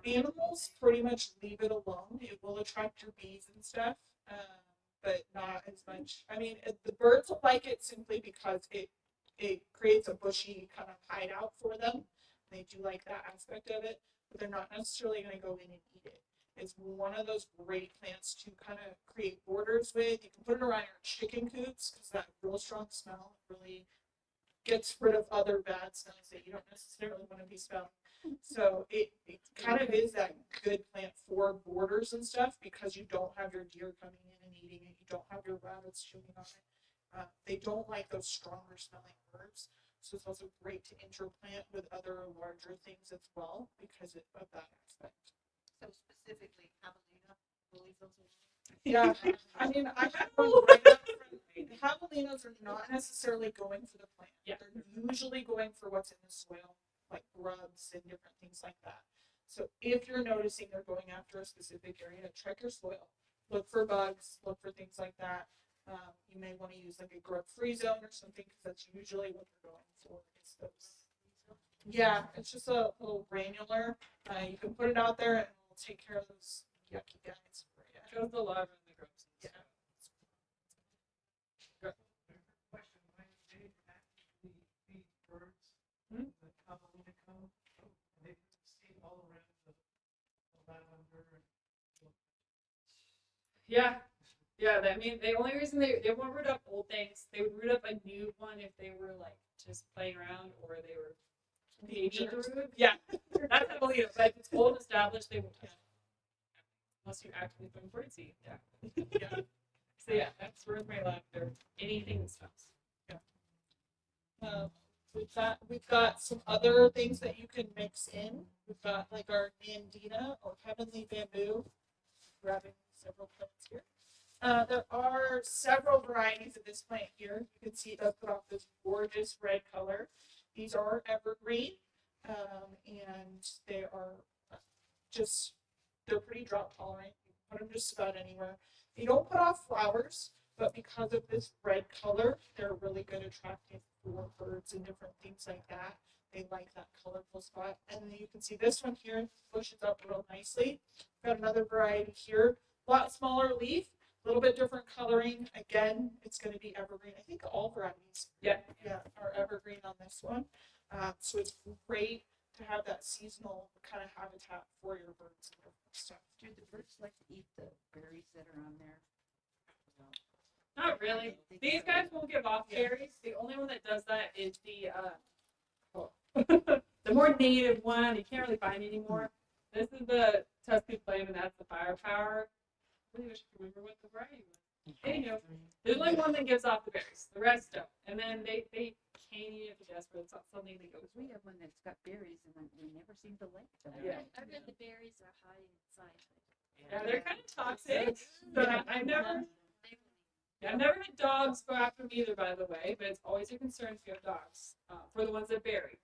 animals? Animals pretty much leave it alone. It will attract your bees and stuff, but not as much. I mean, the birds will like it simply because it creates a bushy kind of hideout for them. They do like that aspect of it, but they're not necessarily going to go in and eat it. It's one of those great plants to kind of create borders with. You can put it around your chicken coops because that real strong smell really gets rid of other bad smells that you don't necessarily want to be smelling. So it kind of is that good plant for borders and stuff because you don't have your deer coming in and eating it. You don't have your rabbits chewing on it. They don't like those stronger smelling herbs. So it's also great to interplant with other larger things as well because of that aspect. So specifically, javelina, will leave those alone. Yeah, I mean, I have one right up front. The javelinas are not necessarily going for the plant. Yeah. They're usually going for what's in the soil, like grubs and different things like that. So if you're noticing they're going after a specific area, check your soil. Look for bugs, look for things like that. You may want to use like a grub-free zone or something because that's usually what they're going for. Is those. Yeah, it's just a little granular. You can put it out there and it'll take care of those yucky guys for you. Shows the love and the grubs. Yeah. Question, when they actually feed birds, Hmm? the javelina come, and they seed all around the lavender and Yeah. Yeah, I mean, the only reason they won't root up old things, they would root up a new one if they were like just playing around or they were being Dangerous. root. Yeah. That's how believe it. But if it's old established, they won't touch it. Unless you actively put them for seed. Yeah. Yeah. So yeah, that's rosemary, lavender, anything that smells. We've got some other things that you can mix in. We've got like our Nandina or heavenly bamboo. Grabbing several plants here. There are several varieties of this plant here. You can see it does put off this gorgeous red color. These are evergreen, and they are they're pretty drought tolerant. You can put them just about anywhere. They don't put off flowers, but because of this red color, they're really good attracting for birds and different things like that. They like that colorful spot. And then you can see this one here bushes up real nicely. Got another variety here, a lot smaller leaf, a little bit different coloring. Again, it's going to be evergreen. I think all varieties Yeah. are evergreen on this one. So it's great to have that seasonal kind of habitat for your birds and different stuff. Do the birds like to eat the berries that are on there? No. Not really. These guys won't give off berries. The only one that does that is the the more native one. You can't really find anymore. This is the Tuscan flame, and that's the firepower. I really wish I could remember what the variety was. Anywho, there's only one that gives off the berries. The rest don't. And then they can't eat it if they're desperate. It's not something they go Because we have one that's got berries and we never seem to like them. Yeah. I read the berries are high in cyanide. Yeah, they're kind of toxic. But I've never had dogs go after them either, by the way. But it's always a concern if you have dogs for the ones that bury.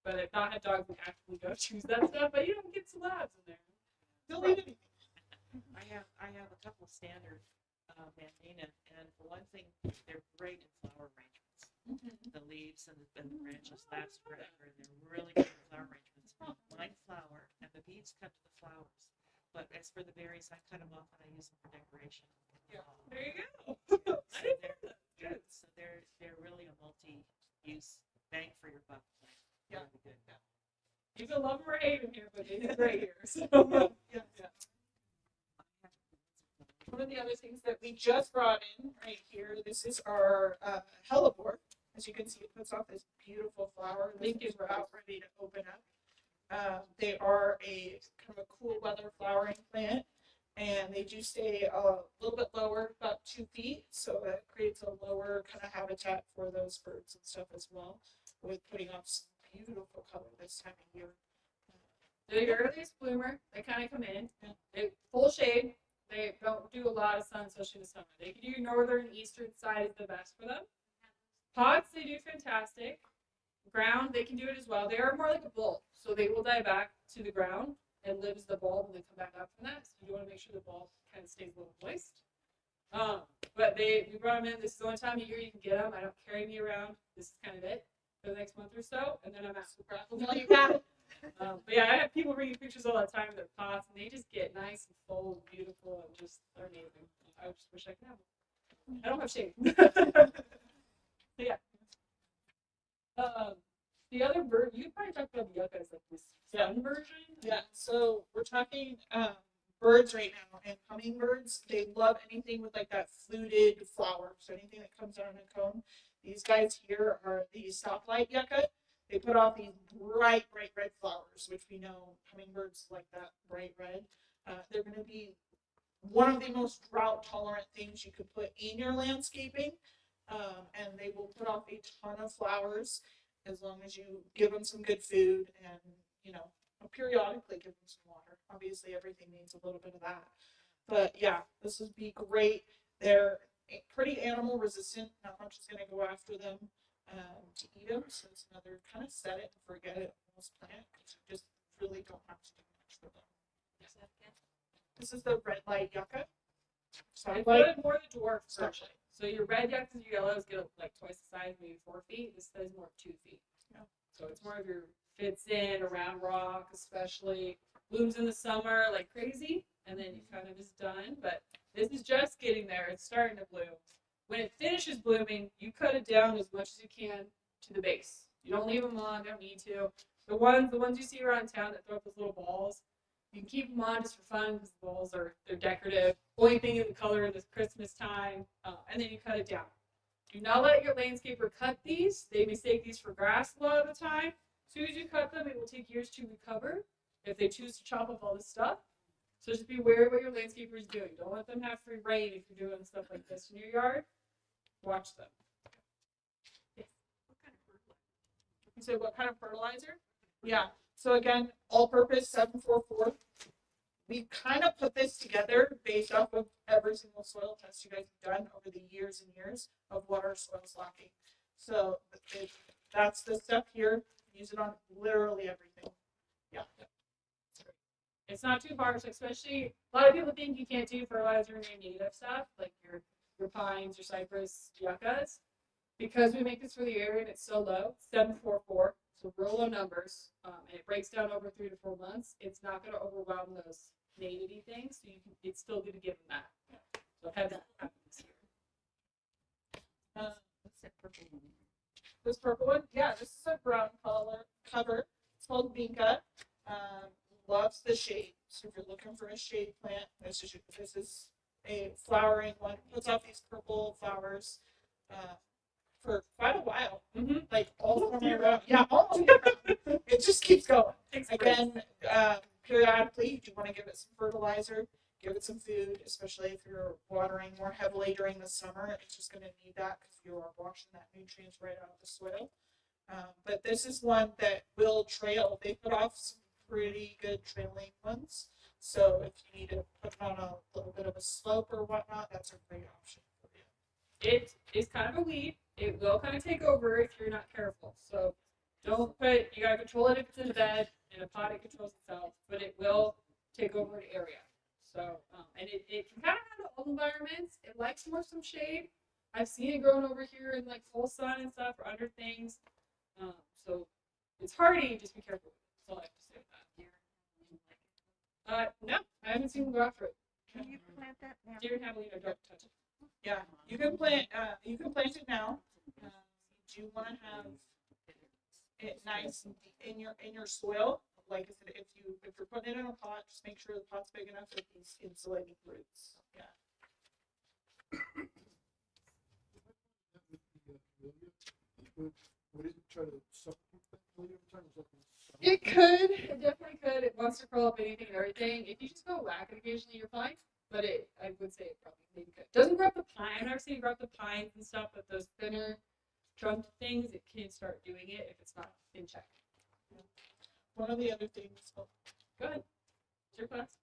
But I've not had dogs that actively go choose that stuff. But you don't get some labs in there. They'll eat anything. I have a couple standard Mandina, and for one thing, they're great in flower arrangements. The leaves and the branches last forever, and they're really good in flower arrangements. Mine flower, and the beads cut to the flowers. But as for the berries, I cut them off and I use them for decoration. Yeah. There you go. So they're good. So they're really a multi-use bang for your buck plant. Yeah. Really good. You can love them or hate them here, but they do great here. So. Yeah. One of the other things that we just brought in right here, this is our hellebore. As you can see, it puts off this beautiful flower. This is about ready to open up. They are a kind of a cool weather flowering plant, and they do stay a little bit lower, about 2 feet, so that creates a lower kind of habitat for those birds and stuff as well, with putting off some beautiful color this time of year. They're the earliest bloomer. They kind of come in. They full shade. They don't do a lot of sun, especially in the summer. They can do northern, eastern side is the best for them. Pots, they do fantastic. Ground, they can do it as well. They are more like a bulb, so they will die back to the ground and live as the bulb and then come back up from that. So you want to make sure the bulb kind of stays a little moist. But we brought them in. This is the only time of year you can get them. I don't carry me around. This is kind of it for the next month or so, and then I'm out. Super happy to tell you that. But yeah, I have people bringing pictures all the time of their pots, and they just get nice and full and beautiful and just they're amazing. I just wish I could have them. I don't have shade. So yeah. the other bird, you probably talked about the yucca as like this sun version. Yeah, so we're talking birds right now, and hummingbirds, they love anything with like that fluted flower. So anything that comes out in a cone. These guys here are the stoplight yucca. They put off these bright, bright red flowers, which we know hummingbirds like that bright red. They're going to be one of the most drought tolerant things you could put in your landscaping. And they will put off a ton of flowers as long as you give them some good food and, you know, periodically give them some water. Obviously, everything needs a little bit of that. But yeah, this would be great. They're pretty animal resistant. Not much is going to go after them to eat them. So it's another kind of set it and forget it almost plant because you just really don't have to do much for them. This is the red light yucca. So I I put like it more the dwarf Stop. version. So your red yuccas and your yellows get like twice the size, maybe 4 feet. This says more 2 feet. Yeah. So it's more of your fits in around rock, especially blooms in the summer like crazy, and then you kind of is done. But this is just getting there. It's starting to bloom. When it finishes blooming, you cut it down as much as you can to the base. You don't leave them on. Don't need to. The ones you see around town that throw up those little balls, you can keep them on just for fun because the balls they're decorative. Only thing in the color in this Christmas time, and then you cut it down. Do not let your landscaper cut these. They mistake these for grass a lot of the time. As soon as you cut them, it will take years to recover if they choose to chop up all this stuff. So just be aware of what your landscaper is doing. Don't let them have free reign if you're doing stuff like this in your yard. Watch them. Yes. You said what kind of fertilizer? Yeah. So again, all-purpose 744. We kind of put this together based off of every single soil test you guys have done over the years and years of what our soil's lacking. So that's the stuff here. Use it on literally everything. Yeah. It's not too harsh, especially a lot of people think you can't do fertilizer in your native stuff, like your pines, your cypress, yuccas. Because we make this for the area and it's so low, 744, so real low numbers, and it breaks down over 3 to 4 months, it's not going to overwhelm those native-y things, so it's still going to give them that. So I've had that happen this year. What's that purple one? This purple one, yeah, this is a brown color cover. It's called Vinca. Loves the shade. So if you're looking for a shade plant, this is a flowering one. Puts off these purple flowers for quite a while. Mm-hmm. Like all summer around. Yeah, almost year round. It just keeps going. Again, periodically, you do want to give it some fertilizer, give it some food, especially if you're watering more heavily during the summer. It's just going to need that because you are washing that nutrients right out of the soil. But this is one that will trail. They put off some pretty good trailing ones. So if you need to put it on a little bit of a slope or whatnot, that's a great option for you. It is kind of a weed. It will kind of take over if you're not careful. So don't you gotta control it if it's in a bed. In a pot, it controls itself, but it will take over an area. So, and it can kind of handle all environments. It likes more some shade. I've seen it growing over here in like full sun and stuff or under things. So it's hardy, just be careful. That's all I have to say about that. No, I haven't seen them go after it. Can you plant that now? Deer and javelina don't touch it. Yeah, you can plant it now. You do want to have it nice in your soil. Like I said, if you're putting it in a pot, just make sure the pot's big enough with these insulating roots. Yeah. Would it try to suffocate that camellia every time? Is that the- It could. It definitely could. It wants to curl up anything and everything. If you just go whack it occasionally, you're fine. But I would say it probably maybe could. Doesn't grow up the pine. I've never seen it grow up the pines and stuff, but those thinner trunked things, it can start doing it if it's not in check. One of the other things. Go ahead. It's your class.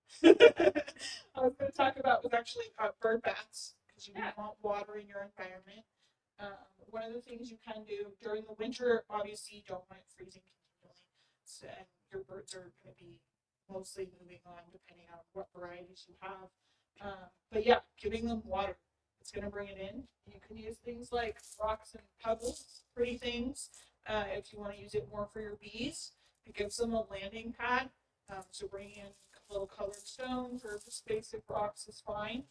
I was going to talk about was actually bird baths because you Yeah. want water in your environment. One of the things you can do during the winter, obviously, you don't want it freezing continually, so, and your birds are going to be mostly moving on depending on what varieties you have. But yeah, giving them water, it's going to bring it in. You can use things like rocks and pebbles, pretty things, if you want to use it more for your bees. It gives them a landing pad. So bringing in little colored stones or just basic rocks is fine.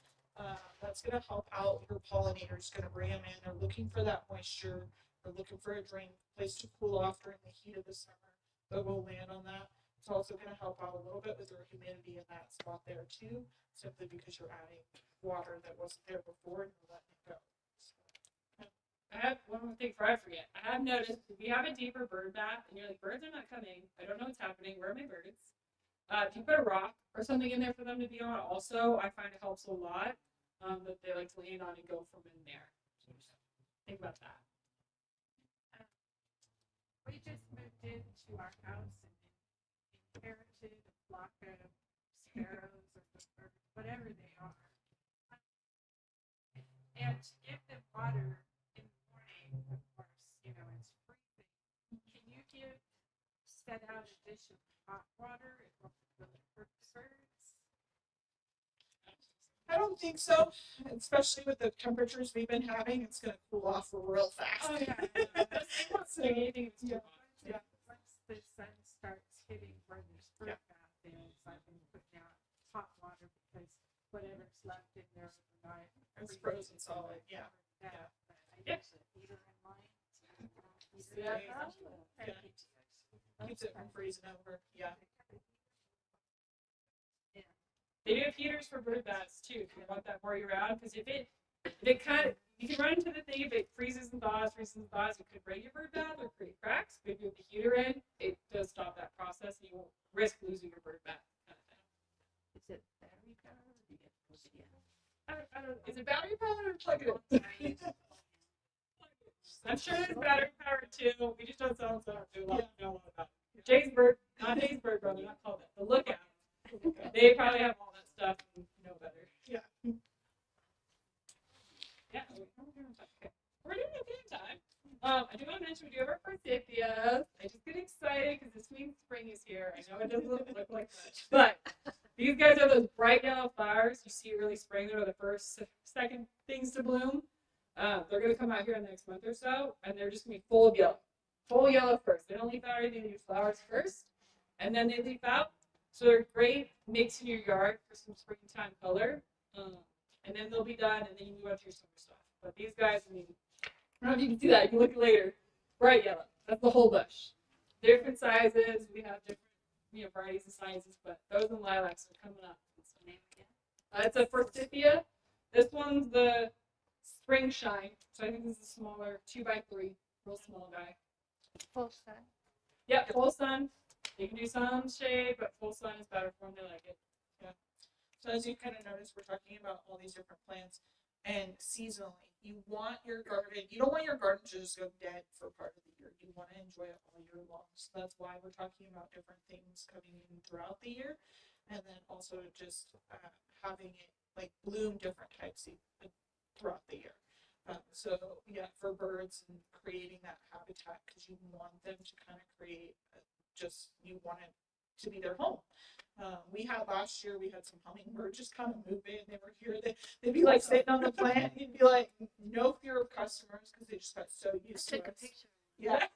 That's going to help out your pollinators. Going to bring them in. They're looking for that moisture. are looking for a drink, place to cool off during the heat of the summer, they'll go land on that. It's also going to help out a little bit with your humidity in that spot there too, simply because you're adding water that wasn't there before and you're letting it go. I have one more thing before I forget. I have noticed if you have a deeper bird bath and you're like, birds are not coming, I don't know what's happening, where are my birds? If you put a rock or something in there for them to be on, also, I find it helps a lot. That they like to lean on and go from in there. So just think about that. We just moved into our house and inherited a flock of sparrows or whatever they are. And to give them water in the morning, of course, you know, it's freezing. Can you set out a dish of hot water? It won't really hurt the birds. I don't think so, especially with the temperatures we've been having. It's going to cool off real fast. Oh yeah. I'm not saying anything that's too hot. Yeah. Once the sun starts hitting where there's bird bath is, I've been putting out hot water because whatever's left in there overnight. It's frozen solid. Yeah. But I Yeah. use a heater in mine. Yeah. Keeps it from freezing over. Yeah. They do have heaters for bird baths too, if you want that more year round. Because if it kind of, you can run into the thing if it freezes and thaws, it could break your bird bath or create cracks. But if you have the heater in, it does stop that process, and you won't risk losing your bird bath. Kind of thing. Is it battery powered or do you get to plug it in? I don't. Is it battery powered or plug it in? I'm sure it's battery powered too. We just don't sell them, so I don't know a lot about it. Jay's bird, not Jay's bird brother, not called it. The Lookout. They probably have all that stuff and know better. Yeah. Yeah. Okay. We're doing okay in time. I do want to mention we do have our forsythias. I just get excited because this means spring is here. I know it doesn't look like much, but these guys are those bright yellow flowers you see early spring. They're the first, second things to bloom. They're going to come out here in the next month or so, and they're just going to be full of yellow. Full yellow first. They don't leaf out, they leave flowers first, and then they leaf out. So they're great mix in your yard for some springtime color. And then they'll be done, and then you move on to your summer stuff. But these guys, I mean, I don't know if you can see that. You can look later. Bright yellow. That's the whole bush. Different sizes. We have different, varieties of sizes, but those and lilacs are coming up. What's the name again? It's a forsythia. This one's the spring shine. So I think this is a smaller 2x3, real small guy. Full sun. Yep, full sun. You can do some shade, but full sun is better for them. They like it. So as you kind of notice, we're talking about all these different plants, and seasonally, you want your garden. You don't want your garden to just go dead for part of the year. You want to enjoy it all year long. So that's why we're talking about different things coming in throughout the year, and then also just having it like bloom different types throughout the year. So yeah, for birds and creating that habitat because you want them to kind of create. You want it to be their home. We had last year, we had some hummingbirds just kind of move in. They were here. They'd be like sitting on the plant. You'd be like, no fear of customers because they just got so used to Took a us. picture. Yeah.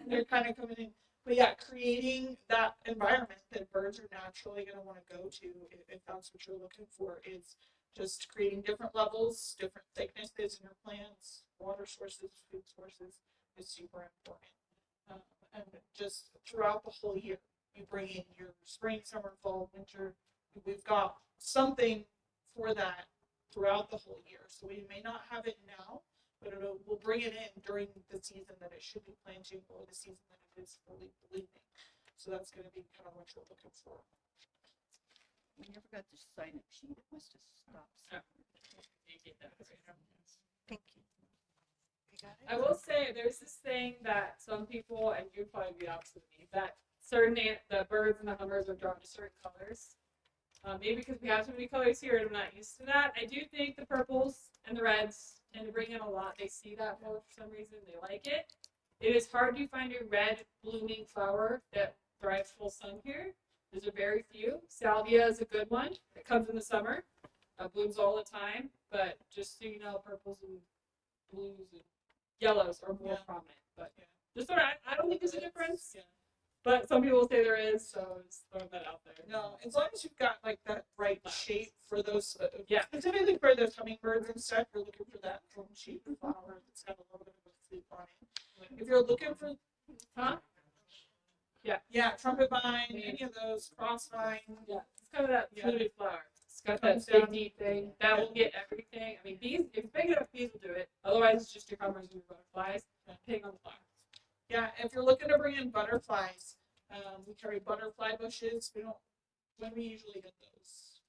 They're kind of coming in. But yeah, creating that environment that birds are naturally going to want to go to, if that's what you're looking for, is just creating different levels, different thicknesses in your plants, water sources, food sources is super important. And just throughout the whole year, you bring in your spring, summer, fall, winter. We've got something for that throughout the whole year. So we may not have it now, but we'll bring it in during the season that it should be planting or the season that it is fully blooming. So that's going to be kind of what you're looking for. We never got the sign up sheet. It must have stopped. Thank you. You got it? I will say there's this thing that some people, and you'd probably be opposite of me, that the birds and the hummers are drawn to certain colors. Maybe because we have so many colors here and I'm not used to that. I do think the purples and the reds tend to bring in a lot. They see that more for some reason. They like it. It is hard to find a red blooming flower that thrives full sun here. There's a very few. Salvia is a good one. It comes in the summer. Blooms all the time. But just so you know, purples and blues and yellows are more prominent. But just sort of, I don't think there's a difference. Yeah. But some people say there is, so just throwing that out there. No, as long as you've got like that right shape for those, Yeah. specifically for those hummingbirds and stuff, you're looking for that dome shaped flower that's got a little bit of a flute on it. If you're looking for, Huh? yeah, trumpet vine, any of those, cross vine, Yeah, it's kind of that Yeah. fluted flower. It's got Comes that big down. deep thing. That will get everything. I mean, bees, if it's big enough, bees will do it. Otherwise, it's just your hummers and your butterflies, depending on the flower. yeah, if you're looking to bring in butterflies, we carry butterfly bushes. We don't, when we usually get those.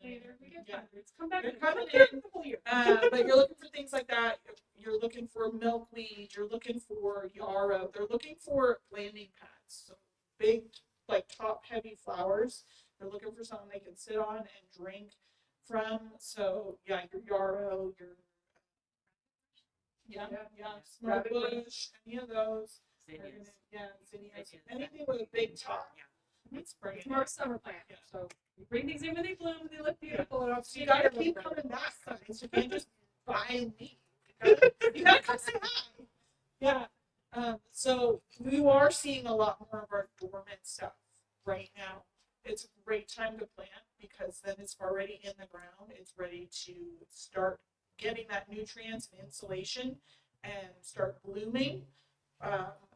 Later, we get Yeah. hundreds. Come back They're in coming a in. couple years. But you're looking for things like that. You're looking for milkweed. You're looking for yarrow. They're looking for landing pads. So big, like top-heavy flowers. They're looking for something they can sit on and drink from. So yeah, your yarrow, your smoke Rabbit bush, any of those. Zinnias. Yeah, zinnias. Zinnias. Anything with a big top. It's bringing It's more of it. a summer plant. Yeah. So you bring these in when they bloom, they look beautiful. And So you gotta keep coming back, guys. You can't just buy and leave. You gotta come say hi. Yeah. So we are seeing a lot more of our dormant stuff right now. It's a great time to plant because then it's already in the ground. It's ready to start getting that nutrients and insulation and start blooming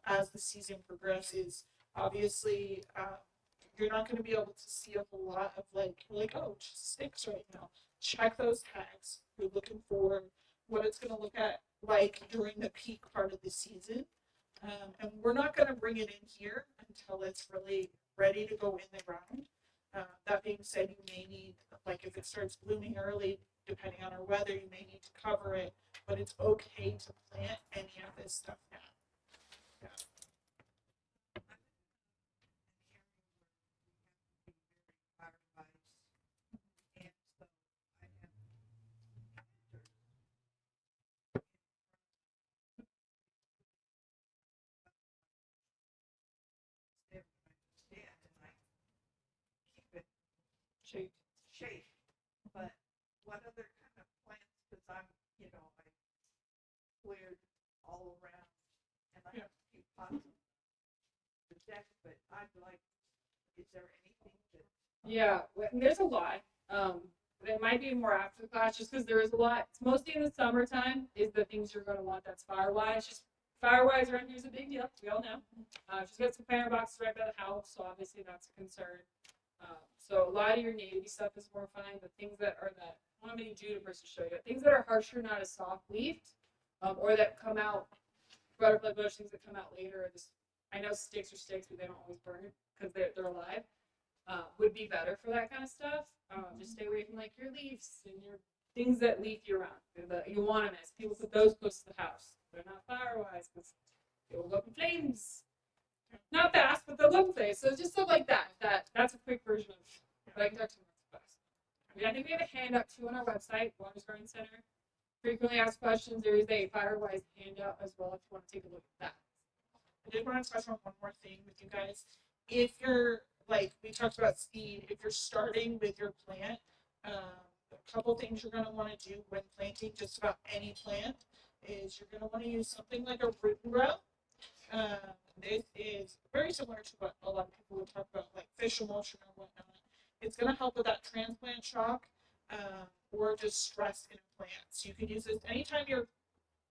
as the season progresses. Obviously, you're not going to be able to see a whole lot of like, oh, just sticks right now. Check those tags. You're looking for what it's going to look at like during the peak part of the season. And we're not going to bring it in here until it's really ready to go in the ground. That being said, you may need, like if it starts blooming early, depending on our weather, you may need to cover it, but it's okay to plant any of this stuff now. Yeah. Shape. Shape, but what other kind of plants, because I'm, I cleared all around, and I have a few pots on the deck, but I'd like, is there anything that, Yeah, there's a lot. But it might be more after the class just because there is a lot. It's mostly in the summertime is the things you're going to want that's firewise. Just firewise around here is a big deal. We all know. She's got some planter boxes right by the house, so obviously that's a concern. So a lot of your navy stuff is more fine, but things that are that, I don't have any junipers to show you. Things that are harsher, not as soft leafed, or that come out, butterfly bush, things that come out later. Are just, I know sticks are sticks, but they don't always burn because they're alive. Would be better for that kind of stuff. Just stay away from like your leaves and your things that leaf year round. The euonymus. People put those close to the house. They're not firewise because they will go up in flames. Not fast, but they'll go up in flames. So just stuff like that. That's a quick version of what I can talk to you about. I mean, I think we have a handout too on our website, Waters Garden Center. Frequently asked questions. There is a firewise handout as well if you want to take a look at that. I did want to touch on one more thing with you guys. If you're, like we talked about speed, if you're starting with your plant, a couple things you're going to want to do when planting just about any plant is you're going to want to use something like a root and grow. This is very similar to what a lot of people would talk about, like fish emulsion or whatnot. It's going to help with that transplant shock or just stress in a plant. So you can use this anytime you're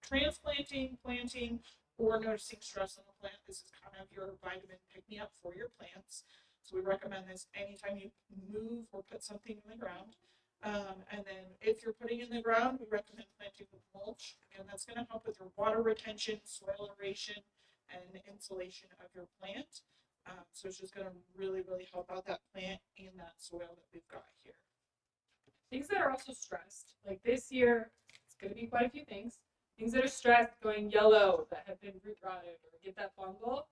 transplanting, planting, or noticing stress on the plant. This is kind of your vitamin pick-me-up for your plants. So we recommend this anytime you move or put something in the ground. And then if you're putting in the ground, we recommend planting with mulch. And that's going to help with your water retention, soil aeration, and insulation of your plant. So it's just going to really, really help out that plant in that soil that we've got here. Things that are also stressed, like this year, it's going to be quite a few things. Things that are stressed, going yellow, that have been root rotted, or get that fungal.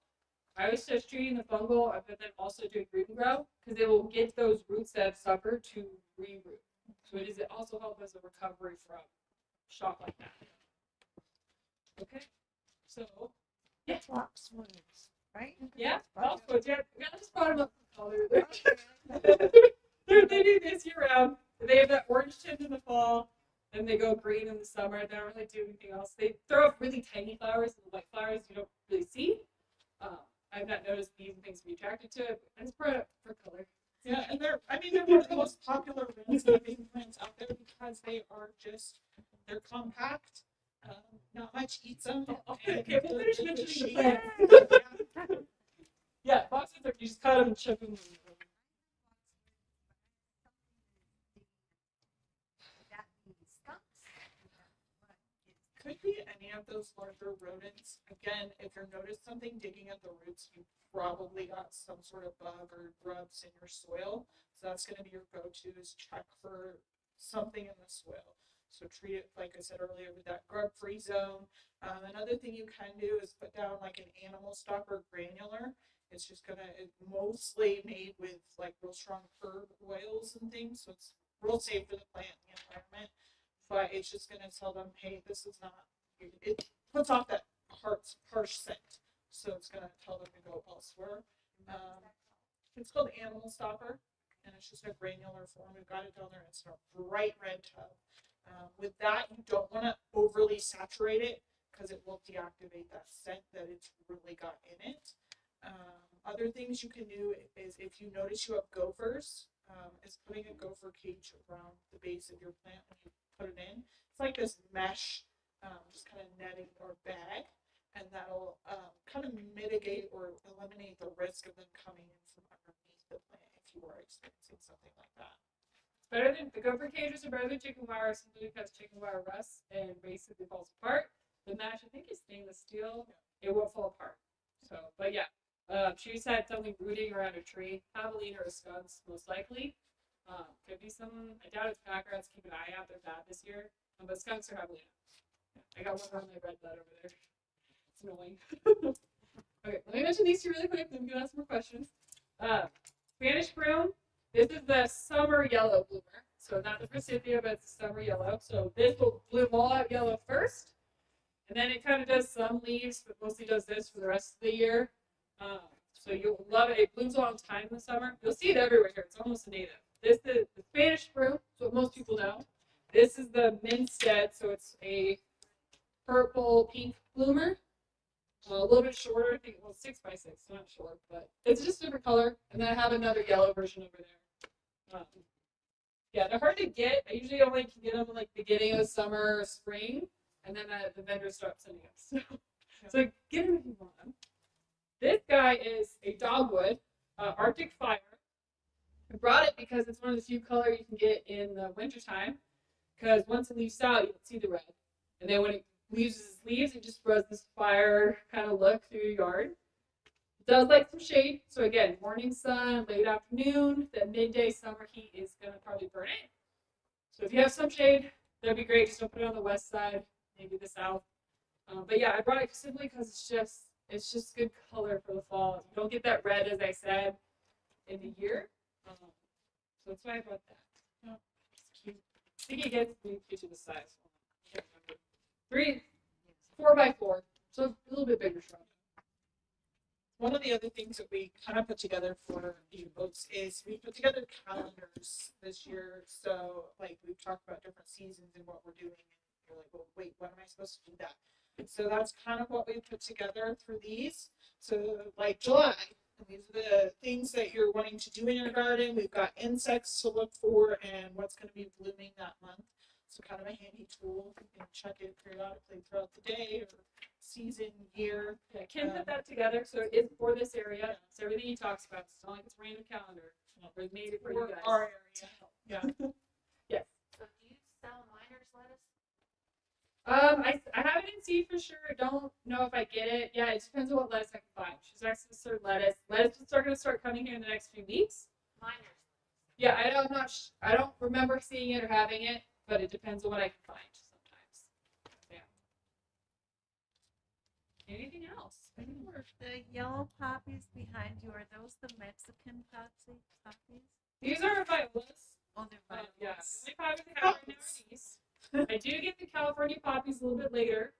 I always suggest treating the fungal, but then also doing root and grow, because it will get those roots that have suffered to re-root. So it also helps as a recovery from shock like that. Okay, so yeah, boxwoods, right? yeah, also yeah, I just brought them up for color. They do this year round. They have that orange tint in the fall, then they go green in the summer. They don't really do anything else. They throw up really tiny flowers, and white flowers you don't really see. I've not noticed bees and things be attracted to it. But it's for color. Yeah, and they're one of the most popular landscaping plants out there because they're compact. Not much eats them. Okay, we'll finish mentioning the plants. plants. Yeah, boxes are you just cut them and chip them. Could be any of those larger rodents. Again, if you notice something digging at the roots, you probably got some sort of bug or grubs in your soil. So that's going to be your go-to is check for something in the soil. So treat it, like I said earlier, with that grub-free zone. Another thing you can do is put down like an animal stopper granular. It's mostly made with like real strong herb oils and things. So it's real safe for the plant and the environment. But it's just going to tell them, hey, this is not, it puts off that harsh scent. So it's going to tell them to go elsewhere. It's called Animal Stopper, and it's just a granular form. We've got it down there. It's a bright red tub. With that, you don't want to overly saturate it because it will deactivate that scent that it's really got in it. Other things you can do is if you notice you have gophers, is putting a gopher cage around the base of your plant when you put it in. It's like this mesh, just kind of netting or bag, and that'll kind of mitigate or eliminate the risk of them coming in from underneath the plant if you are experiencing something like that. Better than the gopher cages are better than chicken wire simply because chicken wire rusts and basically falls apart. The mesh, I think, is stainless steel. It won't fall apart. So, but yeah, she said something rooting around a tree, javelina or skunks, most likely. Could be some. I doubt it's pack rats. Keep an eye out. They're bad this year. But skunks are javelina. Yeah, I got one on my red bud over there. It's annoying. Okay, let me mention these two really quick. Then we can ask more questions. Spanish broom. This is the summer yellow bloomer. So not the forsythia, but it's the summer yellow. So this will bloom all out yellow first. And then it kind of does some leaves, but mostly does this for the rest of the year. So you'll love it. It blooms a long time in the summer. You'll see it everywhere here. It's almost a native. This is the Spanish broom, so most people know. This is the Minstead, so it's a purple pink bloomer. A little bit shorter, I think, well, 6x6, not short, but it's just a different color. And then I have another yellow version over there. Yeah, they're hard to get. I usually only can get them in like beginning of the summer or spring, and then the vendors start sending them. So get them if you want them. This guy is a dogwood, Arctic Fire. I brought it because it's one of the few colors you can get in the wintertime. Because once it leaves out, you don't see the red. And then when it leaves its leaves, it just spreads this fire kind of look through your yard. It does like some shade. So again, morning sun, late afternoon, that midday summer heat is going to probably burn it. So if you have some shade, that'd be great. Just don't put it on the west side, maybe the south. But yeah, I brought it simply because it's just good color for the fall. You don't get that red, as I said, in the year. So that's why I brought that. Yeah, it's cute. I think it gets me to the size. 4x4, so a little bit bigger shrub. One of the other things that we kind of put together for you folks is we put together calendars this year. So like we've talked about different seasons and what we're doing. And you're like, well, wait, when am I supposed to do that? So that's kind of what we put together through these. So like July, these are the things that you're wanting to do in your garden. We've got insects to look for and what's going to be blooming that month. So kind of a handy tool. You can check it periodically throughout the day or season, year. Yeah, Ken put that together, so it is for this area. It's everything he talks about. It's not like it's a random calendar. We made it for you guys. Our area. Yeah. Yes. So do you sell miner's lettuce? I have it in seed for sure. I don't know if I get it. Yeah, it depends on what lettuce I can find. She's actually certain lettuce. Lettuce is going to start coming here in the next few weeks. Miner's. Yeah, I don't remember seeing it or having it, but it depends on what I can find sometimes. Yeah. Anything else? Any more? The yellow poppies behind you, are those the Mexican poppies? These are violas. Oh, they're violas. Yeah, the only poppies I have right now are these. I do get the California poppies a little bit later,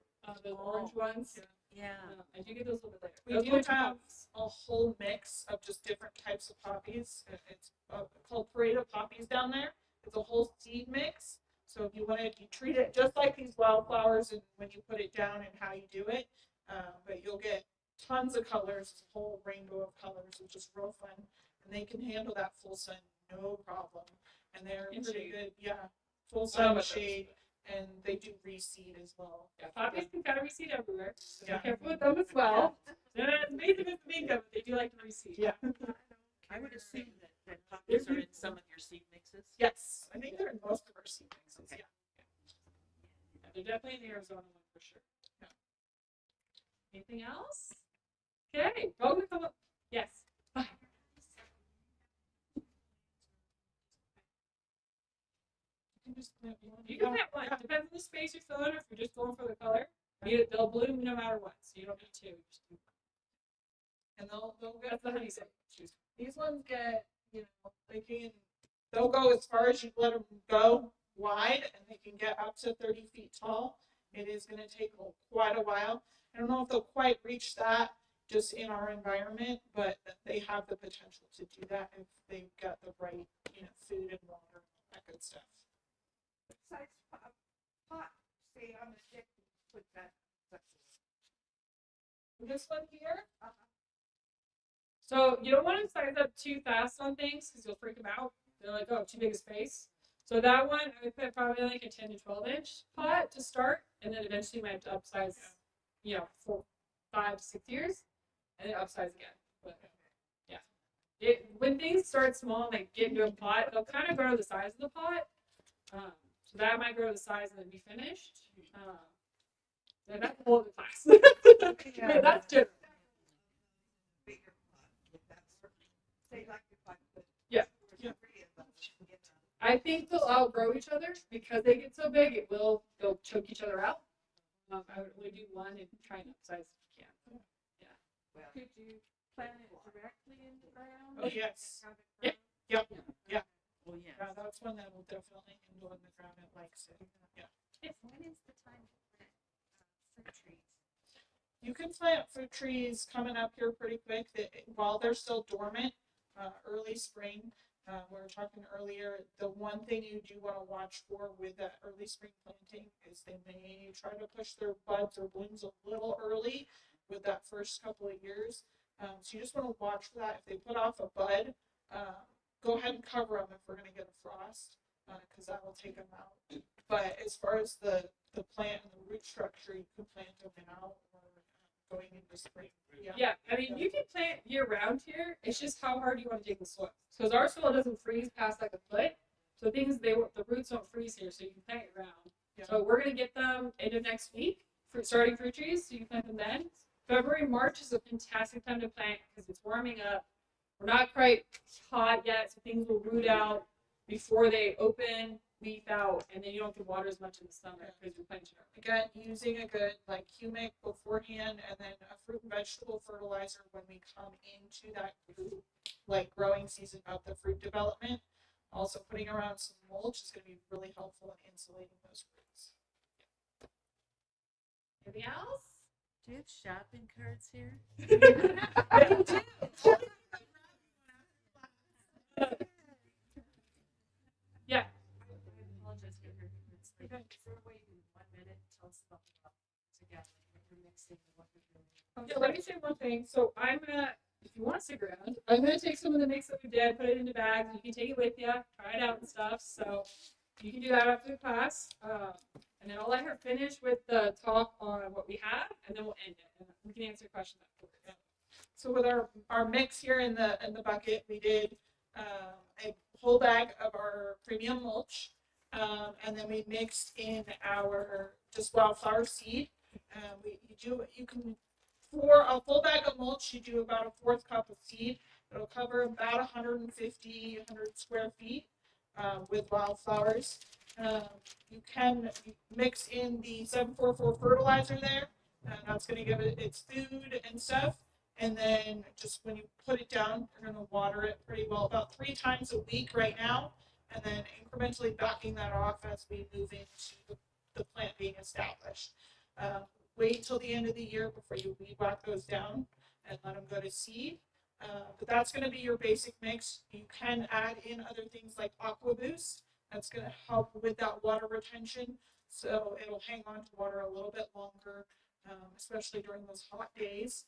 the orange ones. Yeah. I do get those a little bit later. We Those do orange have poppies. a whole mix of just different types of poppies. It's called parade of poppies down there. It's a whole seed mix. So if you wanted, you treat it just like these wildflowers and when you put it down and how you do it. But you'll get tons of colors, a whole rainbow of colors, which is real fun. And they can handle that full sun, no problem. And they're And pretty shade. good, yeah, full I sun, love those. shade, and they do reseed as well. Yeah, poppies can kind of reseed everywhere. So Yeah. be careful with them as well. They're not as basic as the mango, but they do like to reseed. Yeah. I would assume that poppies are in some of your seed mixes. Yes, I think they're in most of our seed mixes, yeah. Yeah, they're definitely in the Arizona one for sure. Yeah. Anything else? Okay, go with the yes. Bye. You can just plant one. You can plant one. Yeah. Depends on the space you're filling, or if you're just going for the color. They'll bloom no matter what, so you don't need two. You just do And they'll get That's the pretty honeysuckle. big. These ones get, they'll go as far as you let them go wide, and they can get up to 30 feet tall. It is going to take quite a while. I don't know if they'll quite reach that just in our environment, but they have the potential to do that if they've got the right, food and water, that good stuff. Size pot, say I'm addicted to put that. This one here, So you don't want to size up too fast on things because you'll freak them out. They're like, oh, too big a space. So that one, I would put probably like a 10 to 12 inch pot to start, and then eventually you might have to upsize, for 5 to 6 years, and then upsize again. But yeah, when things start small and they get into a pot, they'll kind of grow to the size of the pot. So that might grow to the size and then be finished. And that's a whole other class. Yeah. That's general. Bigger pot, say like if I put. Yeah. Yeah. 3 of them, I think they'll outgrow each other because they get so big. They'll choke each other out. I would only do one and try and upsize if you can. well, Could you plant it directly in the ground? Oh, yes. And have it Yep. grow? Oh, yeah. yeah, that's one that will definitely handle in the ground. It likes it. Yeah. When is the time to plant fruit trees? You can plant fruit trees coming up here pretty quick while they're still dormant, early spring. We were talking earlier, the one thing you do want to watch for with that early spring planting is they may try to push their buds or blooms a little early with that first couple of years. So you just want to watch for that. If they put off a bud, go ahead and cover them if we're going to get a frost, because that will take them out. But as far as the plant and the root structure, you can plant them now or going into spring. Yeah, I mean, you can plant year round here. It's just how hard you want to dig the soil. Because our soil doesn't freeze past like a foot. So things, the roots don't freeze here, so you can plant year round. Yeah. So we're going to get them end of next week for starting fruit trees, so you can plant them then. February, March is a fantastic time to plant because it's warming up. We're not quite hot yet, so things will root out before they open, leaf out, and then you don't have to water as much in the summer because you're planting early. Again, using a good humic beforehand, and then a fruit and vegetable fertilizer when we come into that growing season of the fruit development. Also, putting around some mulch is going to be really helpful in insulating those roots. Anything else? Do you have shopping carts here? Yeah. I apologize for your ignorance. Is there a way you can 1 minute tell us about together what you're mixing and what you're doing? Yeah, let me say one thing. So I'm gonna, if you want to stick around, I'm gonna take some of the mix that we did, put it into bags. You can take it with you, try it out and stuff. So you can do that after the class, and then I'll let her finish with the talk on what we have, and then we'll end it, and we can answer questions afterwards. So with our mix here in the bucket, we did a whole bag of our premium mulch, and then we mixed in our just wildflower seed. For a full bag of mulch, you do about a 4th cup of seed. It'll cover about 150, 100 square feet with wildflowers. You can mix in the 744 fertilizer there, and that's going to give it its food and stuff. And then just when you put it down, you're going to water it pretty well, about 3 times a week right now, and then incrementally backing that off as we move into the plant being established. Wait till the end of the year before you weed whack those down and let them go to seed. But that's going to be your basic mix. You can add in other things like Aqua Boost. That's going to help with that water retention, so it'll hang on to water a little bit longer, especially during those hot days.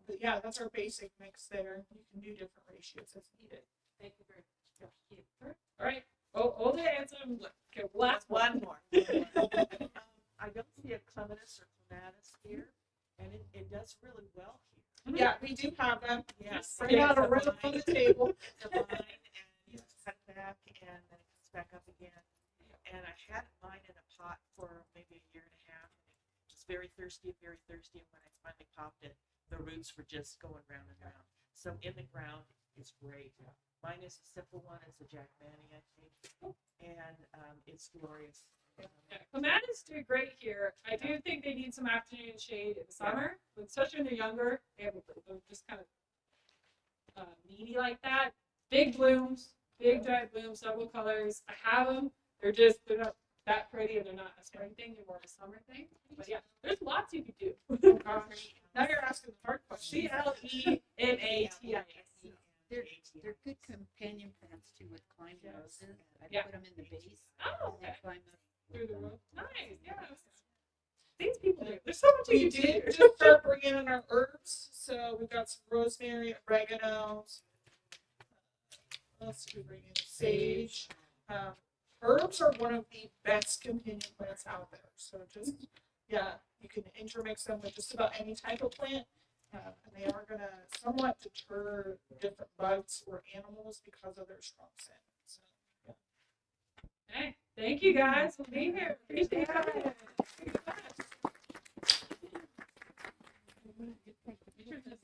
But yeah, that's our basic mix there. You can do different ratios as needed. Thank you very much. All right. Oh, hold it and some. Okay, last one. One more. I don't see a clematis or clematis here, and it does really well here. Yeah, we do have them. Yes. Bring out a rhythm on the table. It's a line, and you cut it back, and then it comes back up again. And I had mine in a pot for maybe a year and a half, and it was very thirsty. And when I finally popped it, the roots were just going round and round. So in the ground, it's great. Mine is a simple one. It's a Jack Manny, I think, and it's glorious. Yeah, clematis do great here. I do think they need some afternoon shade in the summer, but especially when they're younger. They're just kind of meaty like that. Big blooms, big giant blooms, several colors. I have them. They're not that pretty, and they're not a spring thing. They're more of a summer thing. But yeah, there's lots you could do. Now you're asking the hard question. CLENATIS. They're good companion plants too with climbing roses. I Yeah. put them in the base. Oh, And they okay. climb up. Through the roof. Nice. Yeah. These people do. There's so much We you can did do. just start bringing in our herbs. So we've got some rosemary, oregano. What else did we bring in? Sage. Herbs are one of the best companion plants out there. So just, yeah, you can intermix them with just about any type of plant. And they are going to somewhat deter different bugs or animals because of their strong scent. So, yeah. Okay. Thank you guys for being here. Appreciate it.